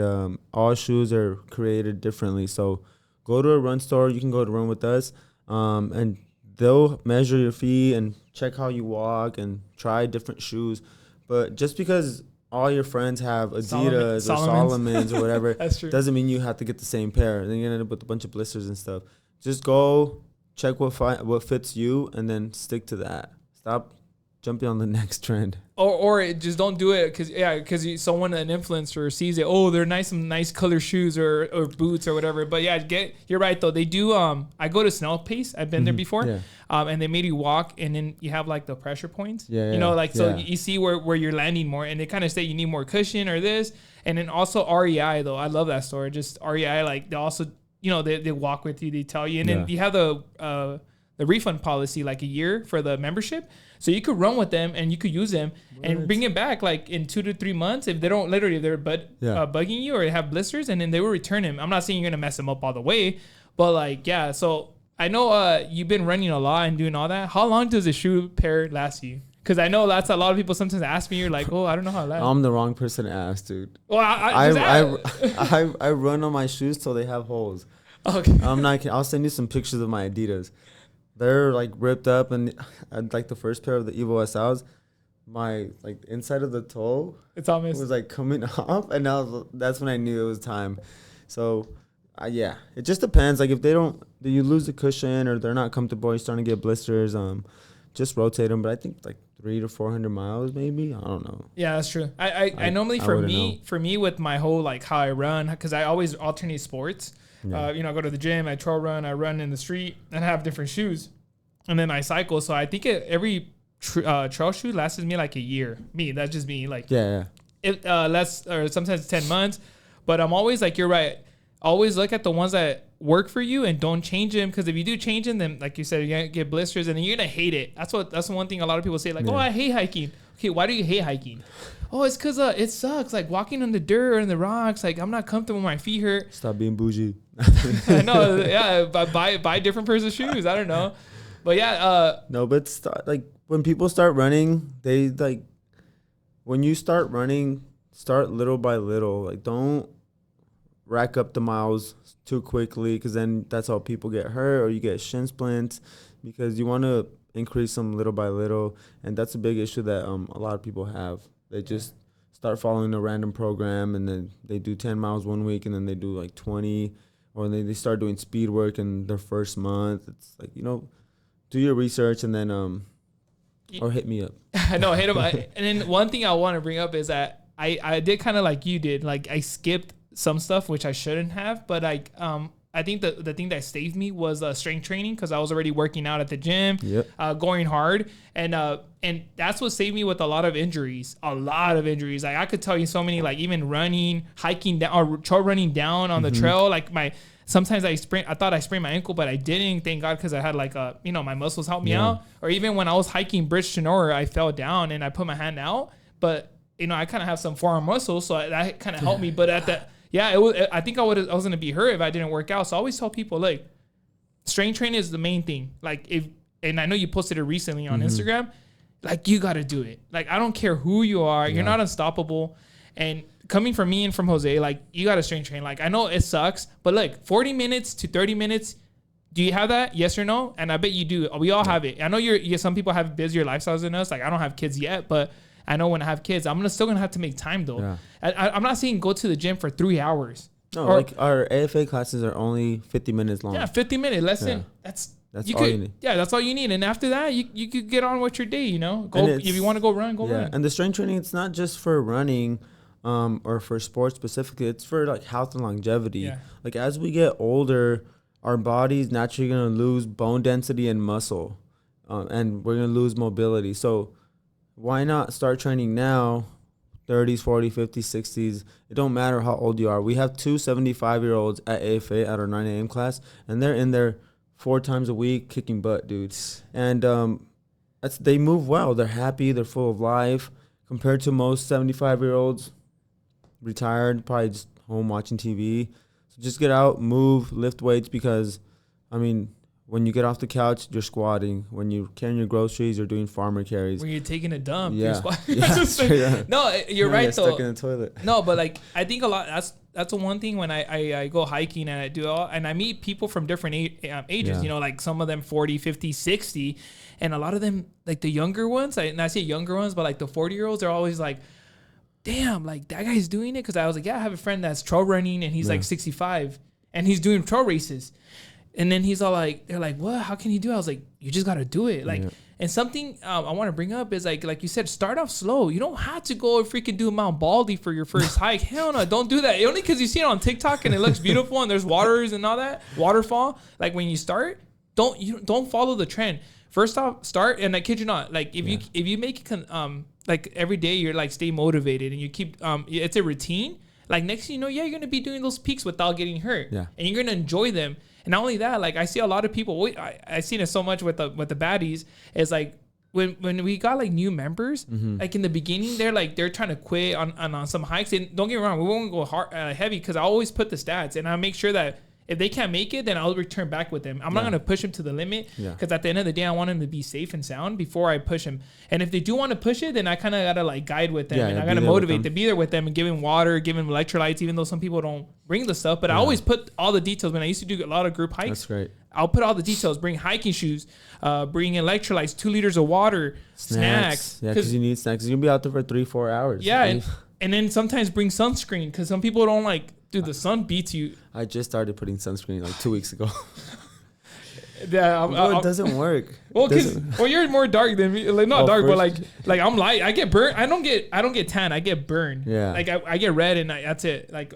Speaker 2: all shoes are created differently. So go to a run store. You can go to Run With Us and they'll measure your feet and check how you walk and try different shoes. But just because all your friends have Adidas or Solomon's or whatever, doesn't mean you have to get the same pair. Then you end up with a bunch of blisters and stuff. Just go check what fits you and then stick to that. Stop jumping on the next trend.
Speaker 1: Or just don't do it because someone, an influencer, sees it. Oh, they're some nice color shoes or boots or whatever. But yeah, you're right though. They do. I go to Snail Pace. I've been there before. Yeah. And they made you walk, and then you have like the pressure points. Yeah. You know, like so you see where you're landing more, and they kind of say you need more cushion or this, and then also REI though. I love that store. Just REI, like they also, they walk with you. They tell you, and then you have the refund policy, like a year for the membership. So you could run with them and you could use them and bring it back like in 2 to 3 months. If they don't they're bugging you or have blisters, and then they will return them. I'm not saying you're going to mess them up all the way, but like, yeah. So I know you've been running a lot and doing all that. How long does a shoe pair last you? Because I know that's a lot of people sometimes ask me, you're like, oh, I don't know how it lasts.
Speaker 2: I'm the wrong person to ask, dude.
Speaker 1: Well,
Speaker 2: I run on my shoes till they have holes. Okay. I'm not. I'll send you some pictures of my Adidas. They're like ripped up, and like the first pair of the Evo SLs, my like inside of the toe,
Speaker 1: it's almost
Speaker 2: was like coming off, and that's when I knew it was time. So, yeah, it just depends. Like if do you lose the cushion or they're not comfortable, you're starting to get blisters. Just rotate them. But I think like 300 to 400 miles, maybe. I don't know.
Speaker 1: Yeah, that's true. I normally for me with my whole like how I run, because I always alternate sports. Yeah. I go to the gym, I trail run, I run in the street, and I have different shoes. and then I cycle. So I think every trail shoe lasts me like a year. That's just me. Like it less or sometimes 10 months. But I'm always like, you're right. Always look at the ones that work for you and don't change them, because if you do change them, then like you said, you're gonna get blisters and then you're gonna hate it. That's the one thing a lot of people say, like, oh, I hate hiking. Okay, why do you hate hiking? Oh, it's because it sucks. Like walking on the dirt or in the rocks. Like I'm not comfortable. My feet hurt.
Speaker 2: Stop being bougie.
Speaker 1: I know. Yeah, buy different pairs of shoes. I don't know, but yeah.
Speaker 2: No, but like when people start running, they like when you start running, start little by little. Like don't rack up the miles too quickly, because then that's how people get hurt or you get shin splints, because you want to increase them little by little. And that's a big issue that a lot of people have. They just start following a random program, and then they do 10 miles one week, and then they do like 20, or they start doing speed work in their first month. It's like, do your research and then or hit me up.
Speaker 1: I know, hit him. And then one thing I want to bring up is that I did kind of like you did. Like I skipped some stuff which I shouldn't have, but like I think the thing that saved me was strength training, because I was already working out at the gym, going hard, and that's what saved me with a lot of injuries. Like I could tell you so many, like even running, hiking down, or trail running down on the trail. Like sometimes I thought I sprained my ankle, but I didn't. Thank God, because I had like my muscles helped me out. Or even when I was hiking Bridge to Nowhere, I fell down and I put my hand out, but I kind of have some forearm muscles, so that kind of helped me. But at that. Yeah, I think I was gonna be hurt if I didn't work out. So I always tell people, like, strength training is the main thing. Like and I know you posted it recently on Instagram, like you gotta do it. Like I don't care who you are, you're not unstoppable. And coming from me and from Jose, like you gotta strength train. Like I know it sucks, but like 40 minutes to 30 minutes. Do you have that? Yes or no? And I bet you do. We all have it. I know some people have busier lifestyles than us. Like I don't have kids yet, but I know when I have kids, I'm still gonna have to make time though. Yeah. I'm not saying go to the gym for 3 hours.
Speaker 2: No, like our AFA classes are only 50 minutes long.
Speaker 1: Yeah, 50 minutes. Less than that's all you need. Yeah, that's all you need. And after that, you could get on with your day. Go if you want to go run, go run.
Speaker 2: And the strength training, it's not just for running, or for sports specifically. It's for like health and longevity. Yeah. Like as we get older, our body's naturally gonna lose bone density and muscle, and we're gonna lose mobility. So why not start training now, 30s, 40s, 50s, 60s. It don't matter how old you are. We have 2 75-year-olds at AFA at our 9 a.m. class, and they're in there 4 times a week kicking butt, dudes. And they move well. They're happy. They're full of life. Compared to most 75-year-olds, retired, probably just home watching TV. So just get out, move, lift weights, because, when you get off the couch, you're squatting. When you're carrying your groceries, you're doing farmer carries.
Speaker 1: When you're taking a dump, you're squatting. No, you're right, though.
Speaker 2: Stuck in the toilet.
Speaker 1: No, but like I think a lot. That's the one thing when I go hiking and I do and I meet people from different ages. Like some of them 40, 50, 60, and a lot of them, like the younger ones. And I say younger ones, but like the 40-year-olds, they're always like, "Damn, like that guy's doing it." Because I was like, "Yeah, I have a friend that's trail running and he's like 65 and he's doing trail races." And then he's all like, they're like, what? How can he do it? I was like, you just got to do it. Like, and something I want to bring up is like you said, start off slow. You don't have to go and freaking do Mount Baldy for your first hike. Hell no, don't do that. Only because you see it on TikTok and it looks beautiful and there's waters and all that, waterfall. Like when you start, don't follow the trend. First off, start, and I kid you not, like if you make it like every day, you're like stay motivated and you keep it's a routine. Like next thing you know, you're gonna be doing those peaks without getting hurt, and you're gonna enjoy them. And not only that, like I see a lot of people. I seen it so much with the baddies. Is like when we got like new members, like in the beginning, they're trying to quit on some hikes. And don't get me wrong, we won't go hard heavy, because I always put the stats and I make sure that if they can't make it, then I'll return back with them. I'm not going to push them to the limit, because at the end of the day, I want them to be safe and sound before I push them. And if they do want to push it, then I kind of got to like guide with them, and I got to motivate them, be there with them, and give them water, give them electrolytes, even though some people don't bring the stuff. But I always put all the details. When I used to do a lot of group hikes,
Speaker 2: that's great.
Speaker 1: I'll put all the details, bring hiking shoes, bring electrolytes, 2 liters of water, snacks.
Speaker 2: Yeah, because you need snacks. You're going to be out there for 3-4 hours.
Speaker 1: Yeah, and then sometimes bring sunscreen, because some people don't like, dude, the sun beats you. I
Speaker 2: just started putting sunscreen like 2 weeks ago.
Speaker 1: Yeah,
Speaker 2: it doesn't work.
Speaker 1: Well, you're more dark than me. Like not dark, but like I'm light. I get burnt. I don't get tan. I get burned.
Speaker 2: Yeah.
Speaker 1: Like I get red, and that's it. Like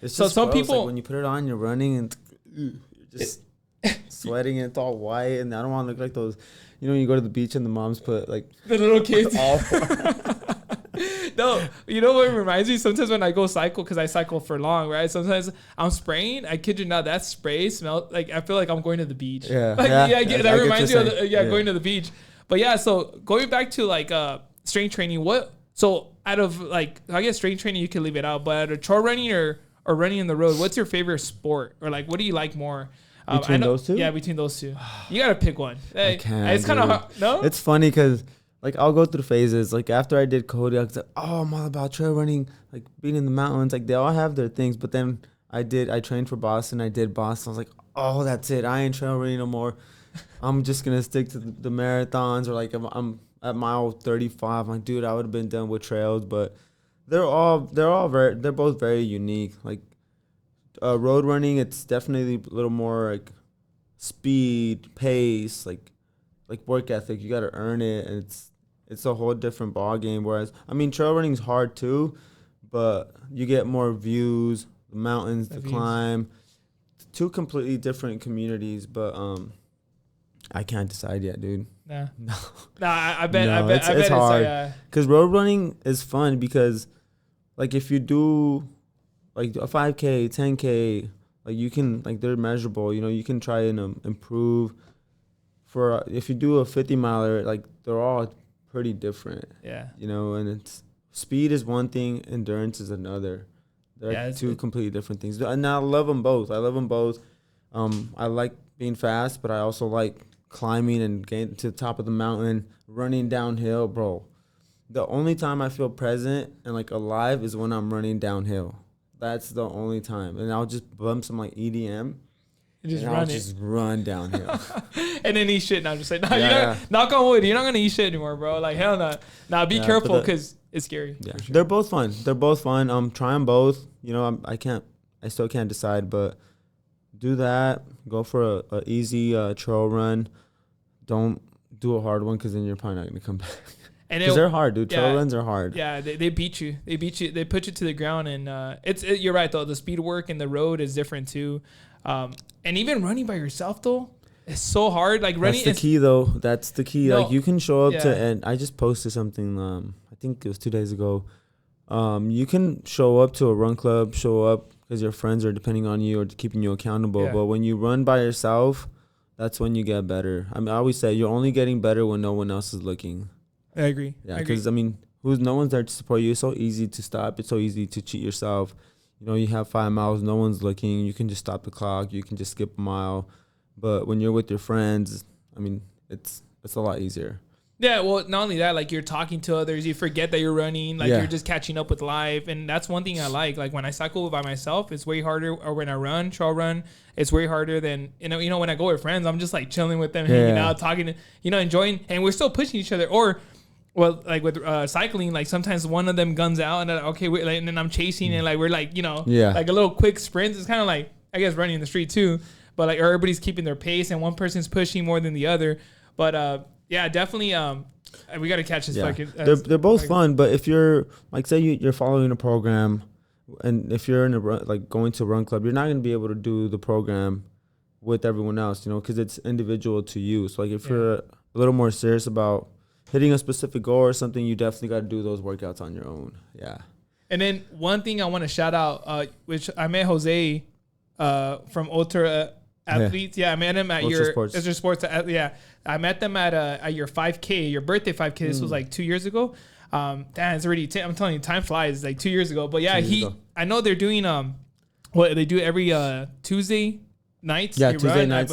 Speaker 2: It's so some people, like when you put it on, you're running and you're just. sweating and it's all white, and I don't want to look like those. You know, when you go to the beach and the moms put like
Speaker 1: The little kids.
Speaker 2: all.
Speaker 1: No, you know what it reminds me? Sometimes when I go cycle, because I cycle for long, right? Sometimes I'm spraying. I kid you not, that spray smells like I feel like I'm going to the beach.
Speaker 2: Yeah,
Speaker 1: like,
Speaker 2: yeah.
Speaker 1: that reminds me of going to the beach. But yeah, so going back to like strength training, so out of like I guess strength training you can leave it out, but out of trail running or running in the road, what's your favorite sport, or like what do you like more?
Speaker 2: Between those two?
Speaker 1: Yeah, between those two, you gotta pick one.
Speaker 2: I can't.
Speaker 1: It's kind of hard. No,
Speaker 2: it's funny because. Like, I'll go through phases. Like, after I did Cody, I was like, oh, I'm all about trail running, like, being in the mountains. Like, they all have their things. But then I trained for Boston. I did Boston. I was like, oh, that's it. I ain't trail running no more. I'm just going to stick to the marathons. Or, like, I'm at mile 35. I'm like, dude, I would have been done with trails. But they're both very unique. Like, road running, it's definitely a little more, like, speed, pace, like work ethic. You got to earn it. And it's a whole different ball game. Whereas, I mean, trail running is hard too, but you get more views, the mountains to climb, two completely different communities. But I can't decide yet, dude.
Speaker 1: Nah.
Speaker 2: No.
Speaker 1: I bet it's
Speaker 2: hard. Because road running is fun because, like, if you do like a 5K, 10K, like you can, like, they're measurable. You know, you can try and improve. For if you do a 50 miler, like, they're all pretty different. Yeah. You know, and it's speed is one thing, endurance is another. They're two completely different things. And I love them both. I like being fast, but I also like climbing and getting to the top of the mountain, running downhill, bro. The only time I feel present and, like, alive is when I'm running downhill. That's the only time. And I'll just bump some, like, EDM. I'll just run downhill.
Speaker 1: And then eat shit. And I'm just like, knock on wood. You're not going to eat shit anymore, bro. Like, hell no. Nah, be careful because it's scary.
Speaker 2: Yeah.
Speaker 1: Sure.
Speaker 2: They're both fun. Try them both. You know, I still can't decide, but do that. Go for a easy trail run. Don't do a hard one because then you're probably not going to come back. Because they're hard, dude. Trail runs are hard.
Speaker 1: Yeah, they beat you. They put you to the ground. And you're right, though. The speed work and the road is different, too. And even running by yourself, though, it's so hard. Like, running.
Speaker 2: That's the key, though. That's the key. No, like, you can show up to, and I just posted something. I think it was 2 days ago. You can show up to a run club, show up because your friends are depending on you or keeping you accountable. Yeah. But when you run by yourself, that's when you get better. I mean, I always say you're only getting better when no one else is looking.
Speaker 1: I agree.
Speaker 2: Yeah, because I mean, no one's there to support you. It's so easy to stop. It's so easy to cheat yourself. You know, you have 5 miles, no one's looking. You can just stop the clock. You can just skip a mile. But when you're with your friends, I mean, it's a lot easier.
Speaker 1: Yeah, well, not only that, like, you're talking to others. You forget that you're running. Like, you're just catching up with life. And that's one thing I like. Like, when I cycle by myself, it's way harder. Or when I trail run, it's way harder than, you know, when I go with friends, I'm just, like, chilling with them, hanging out, talking, enjoying. And we're still pushing each other. Or... well, like with cycling, like sometimes one of them guns out and then, and then I'm chasing and like we're like, like a little quick sprint. It's kind of like, I guess, running in the street too, but like everybody's keeping their pace and one person's pushing more than the other. But definitely, we got to catch this.
Speaker 2: They're both fun, but if you're like, say you're following a program, and if you're in going to a run club, you're not going to be able to do the program with everyone else, because it's individual to you. So like if you're a little more serious about hitting a specific goal or something, you definitely got to do those workouts on your own. Yeah. And
Speaker 1: then one thing I want to shout out, which I met Jose from Ultra Athletes. Yeah, I met him at Ultra Sports. I met them at your 5K, your birthday 5K. This was like 2 years ago. It's already. I'm telling you, time flies. Like 2 years ago. But yeah, I know they're doing what they do every Tuesday nights.
Speaker 2: Yeah, Tuesday nights.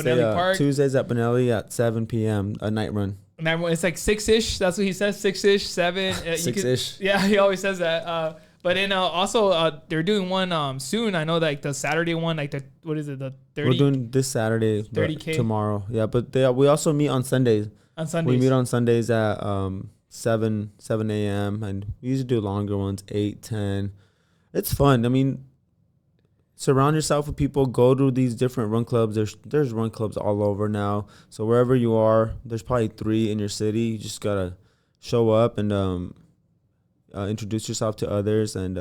Speaker 2: Tuesdays at Benelli at 7 p.m. a night run.
Speaker 1: It's like 6-ish. That's what he says. 6-ish, 7.
Speaker 2: 6-ish.
Speaker 1: Yeah, he always says that. But then also they're doing one soon. I know like the Saturday one, like the, what is it? The 30.
Speaker 2: We're doing this Saturday.
Speaker 1: 30K
Speaker 2: tomorrow. Yeah, but we also meet on Sundays. We meet on Sundays at 7 a.m. and we usually do longer ones, 8, 10. It's fun. I mean, surround yourself with people. Go to these different run clubs. There's run clubs all over now. So wherever you are, there's probably 3 in your city. You just gotta show up and introduce yourself to others, and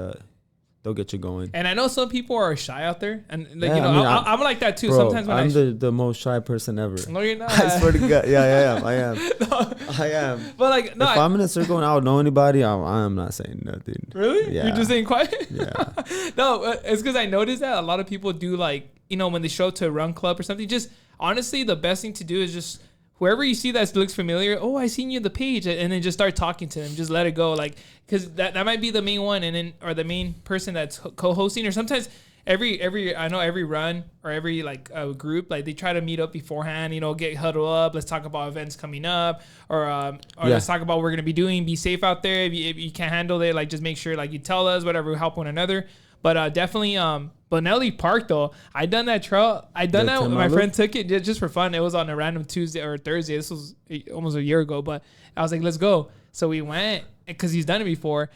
Speaker 2: they'll get you going.
Speaker 1: And I know some people are shy out there, and like,
Speaker 2: Yeah,
Speaker 1: you know,
Speaker 2: I mean,
Speaker 1: I'm like that too.
Speaker 2: Bro,
Speaker 1: Sometimes when
Speaker 2: I'm the most shy person ever.
Speaker 1: no, you're not.
Speaker 2: I swear to God. Yeah, I am.
Speaker 1: No.
Speaker 2: I am.
Speaker 1: But like, no,
Speaker 2: If I'm in a circle and I don't know anybody, I'm not saying nothing.
Speaker 1: really?
Speaker 2: Yeah.
Speaker 1: You're just saying quiet?
Speaker 2: Yeah.
Speaker 1: No, it's because I noticed that a lot of people do, like, you know, when they show up to a run club or something, just honestly, the best thing to do is just whoever you see that looks familiar, oh, I seen you the page, and then just start talking to them. Just let it go, like, because that might be the main one, and then or the main person that's co-hosting, or sometimes every I know every run or every like group, like they try to meet up beforehand, you know, get huddled up, let's talk about events coming up, or let's talk about what we're gonna be doing. Be safe out there. If you can't handle it, like just make sure like you tell us whatever, help one another. But definitely Bonelli Park though, I done that trail. I done that. My friend took it just for fun. It was on a random Tuesday or Thursday. This was almost a year ago, but I was like, let's go. So we went because he's done it before.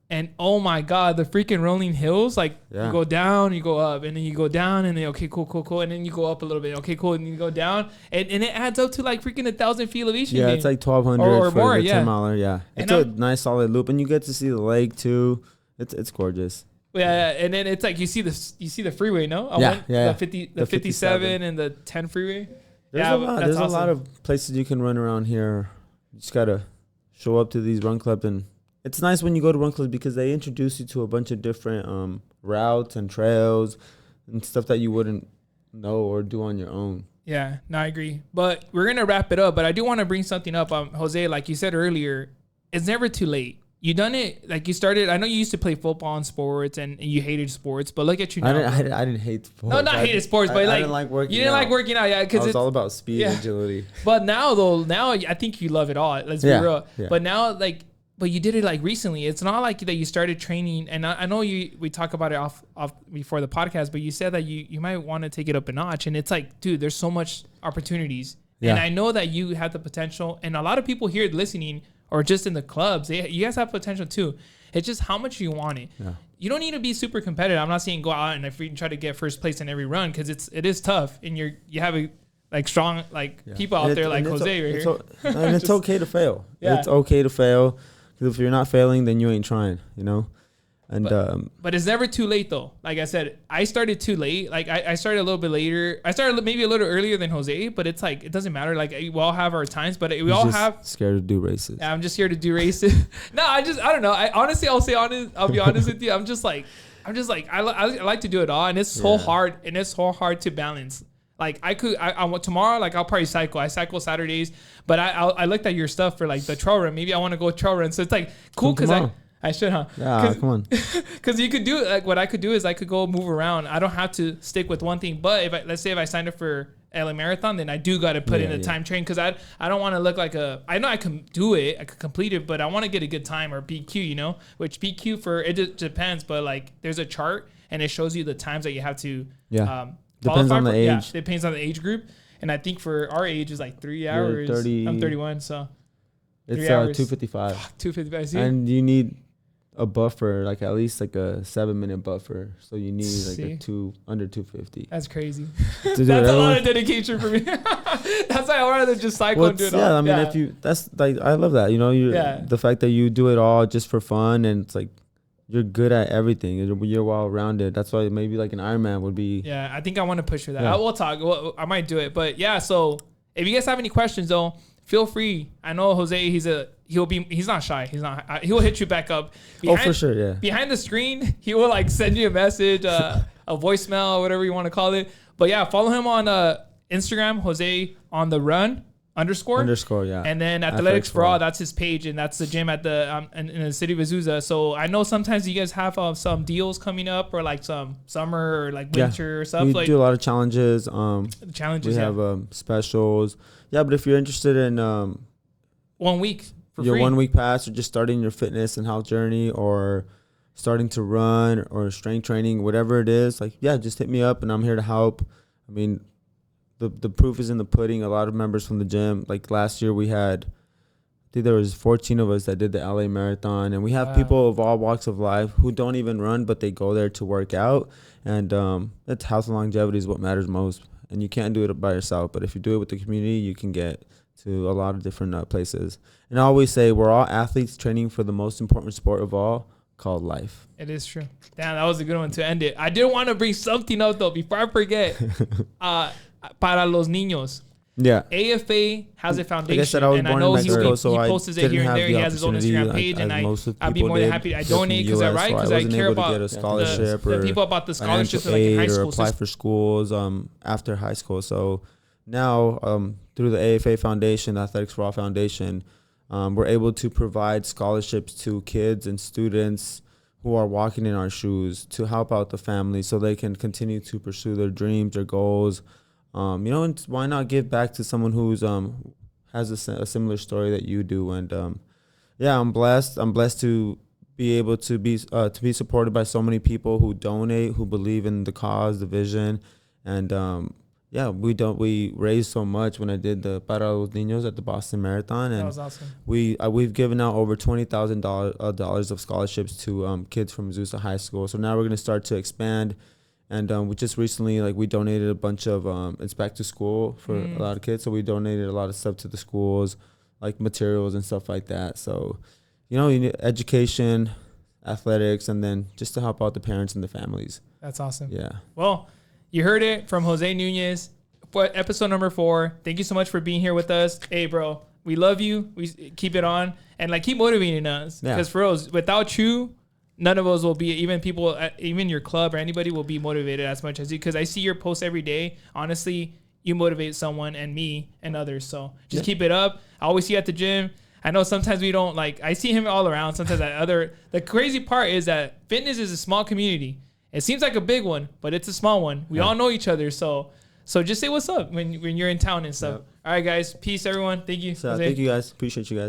Speaker 1: And oh my God, the freaking rolling hills, like you go down, you go up, and then you go down, and then okay, cool. And then you go up a little bit. Okay, cool. And you go down. And it adds up to like freaking 1,000 feet elevation.
Speaker 2: Yeah, it's like 1,200
Speaker 1: or
Speaker 2: for
Speaker 1: more,
Speaker 2: the 10 miler. Yeah. It's a nice solid loop, and you get to see the lake too. It's gorgeous.
Speaker 1: Yeah, and then it's like you see the freeway, no? The 57 and the 10 freeway.
Speaker 2: There's a lot of places you can run around here. You just gotta show up to these run clubs, and it's nice when you go to run clubs because they introduce you to a bunch of different routes and trails and stuff that you wouldn't know or do on your own.
Speaker 1: Yeah, no, I agree. But we're gonna wrap it up. But I do want to bring something up. Jose, like you said earlier, it's never too late. You done it, like you started. I know you used to play football and sports, and you hated sports. But look at you now.
Speaker 2: I didn't hate sports.
Speaker 1: No, not hated sports, but like
Speaker 2: I didn't like working.
Speaker 1: You didn't like working out, yeah, because
Speaker 2: it's all about speed and agility.
Speaker 1: But now I think you love it all. Let's be real. Yeah. But now, but you did it like recently. It's not like that you started training. And I know we talk about it off before the podcast, but you said that you might want to take it up a notch. And it's like, dude, there's so much opportunities. Yeah. And I know that you have the potential. And a lot of people here listening, or just in the clubs, you guys have potential too. It's just how much you want it. Yeah. You don't need to be super competitive. I'm not saying go out and try to get first place in every run, because it is tough, and you have a like strong people out there like Jose right here.
Speaker 2: And it's okay to fail. Yeah. It's okay to fail, because if you're not failing, then you ain't trying. You know. And
Speaker 1: but it's never too late though. Like I said, I started too late. Like I started a little bit later. I started maybe a little earlier than Jose, but it's like it doesn't matter. Like we all have our times, but we all have
Speaker 2: scared to do races.
Speaker 1: Yeah, I'm just here to do races. No, I don't know. I honestly, I'll be honest with you. I'm just like I like to do it all, and it's so hard, and it's so hard to balance. Like I want tomorrow, like I'll probably cycle. I cycle Saturdays, but I looked at your stuff for like the trail run. Maybe I want to go trail run. So it's like cool, because I should, huh?
Speaker 2: Yeah, come on.
Speaker 1: Because you could do like what I could do is I could go move around. I don't have to stick with one thing. But let's say if I signed up for LA Marathon, then I do got to put in a time train, because I don't want to look like I know I can do it, I can complete it, but I want to get a good time, or BQ, you know, which BQ for it just depends. But like there's a chart and it shows you the times that you have to
Speaker 2: depends on the age.
Speaker 1: Yeah, depends on the age group. And I think for our age is like 3 hours.
Speaker 2: 30,
Speaker 1: I'm 31, so
Speaker 2: it's 255.
Speaker 1: 255. See?
Speaker 2: And you need a buffer, like at least like a 7-minute buffer. So you need like under 250.
Speaker 1: That's crazy. That's a lot of dedication for me. That's why I rather just cycle and do it all.
Speaker 2: Yeah, I mean, if you, that's like, I love that. You know, the fact that you do it all just for fun, and it's like you're good at everything. You're well rounded. That's why maybe like an Ironman would be. Yeah,
Speaker 1: I think I want to push for that. I will talk. I might do it, but yeah. So if you guys have any questions though, feel free. I know Jose. He's not shy. He will hit you back up.
Speaker 2: For sure. Yeah.
Speaker 1: Behind the screen, he will like send you a message, a voicemail, whatever you want to call it. But yeah, follow him on Instagram, Jose on the run _.
Speaker 2: Yeah.
Speaker 1: And then Athletics for All, that's his page, and that's the gym at the in the city of Azusa. So I know sometimes you guys have some deals coming up, or like some summer or like winter or stuff.
Speaker 2: We do a lot of challenges.
Speaker 1: Challenges.
Speaker 2: We have specials. Yeah, but if you're interested in
Speaker 1: 1 week for
Speaker 2: your
Speaker 1: free.
Speaker 2: 1 week pass, or just starting your fitness and health journey, or starting to run or strength training, whatever it is, like just hit me up and I'm here to help. I mean, the proof is in the pudding. A lot of members from the gym, like last year we had, I think there was 14 of us that did the LA Marathon, and we have people of all walks of life who don't even run, but they go there to work out. And that's health and longevity is what matters most. And you can't do it by yourself, but if you do it with the community, you can get to a lot of different places. And I always say we're all athletes training for the most important sport of all, called life.
Speaker 1: It is true. Damn, that was a good one to end it. I did want to bring something up though before I forget. Para los niños.
Speaker 2: Yeah.
Speaker 1: AFA has a foundation,
Speaker 2: like I said, I was
Speaker 1: and
Speaker 2: born
Speaker 1: I know
Speaker 2: in Mexico, so
Speaker 1: he posts it here and there. He has his own Instagram page, and I'd be more than happy. I donate because I care about
Speaker 2: a scholarship
Speaker 1: the people about the scholarships like in high school
Speaker 2: or apply for schools after high school. So now through the AFA Foundation, the Athletics for All Foundation, we're able to provide scholarships to kids and students who are walking in our shoes to help out the family so they can continue to pursue their dreams, their goals. And why not give back to someone who's has a similar story that you do? And I'm blessed. I'm blessed to be able to be supported by so many people who donate, who believe in the cause, the vision, and we raised so much when I did the Para los Niños at the Boston Marathon, and
Speaker 1: that was awesome.
Speaker 2: We've given out over $20,000 of scholarships to kids from Azusa High School. So now we're gonna start to expand. And we just recently, we donated a bunch of, it's back to school for a lot of kids. So we donated a lot of stuff to the schools, like materials and stuff like that. So, you need education, athletics, and then just to help out the parents and the families.
Speaker 1: That's awesome.
Speaker 2: Yeah.
Speaker 1: Well, you heard it from Jose Nunez for episode number 4. Thank you so much for being here with us. Hey, bro, we love you. We keep it on and keep motivating us. Because for us, without you, none of us will be, even your club or anybody will be motivated as much as you. Because I see your posts every day. Honestly, you motivate someone and me and others. So just keep it up. I always see you at the gym. I know sometimes we don't I see him all around. Sometimes the crazy part is that fitness is a small community. It seems like a big one, but it's a small one. We all know each other. So just say what's up when you're in town and stuff. All right, guys. Peace, everyone. Thank you.
Speaker 2: So, thank you guys. Appreciate you guys.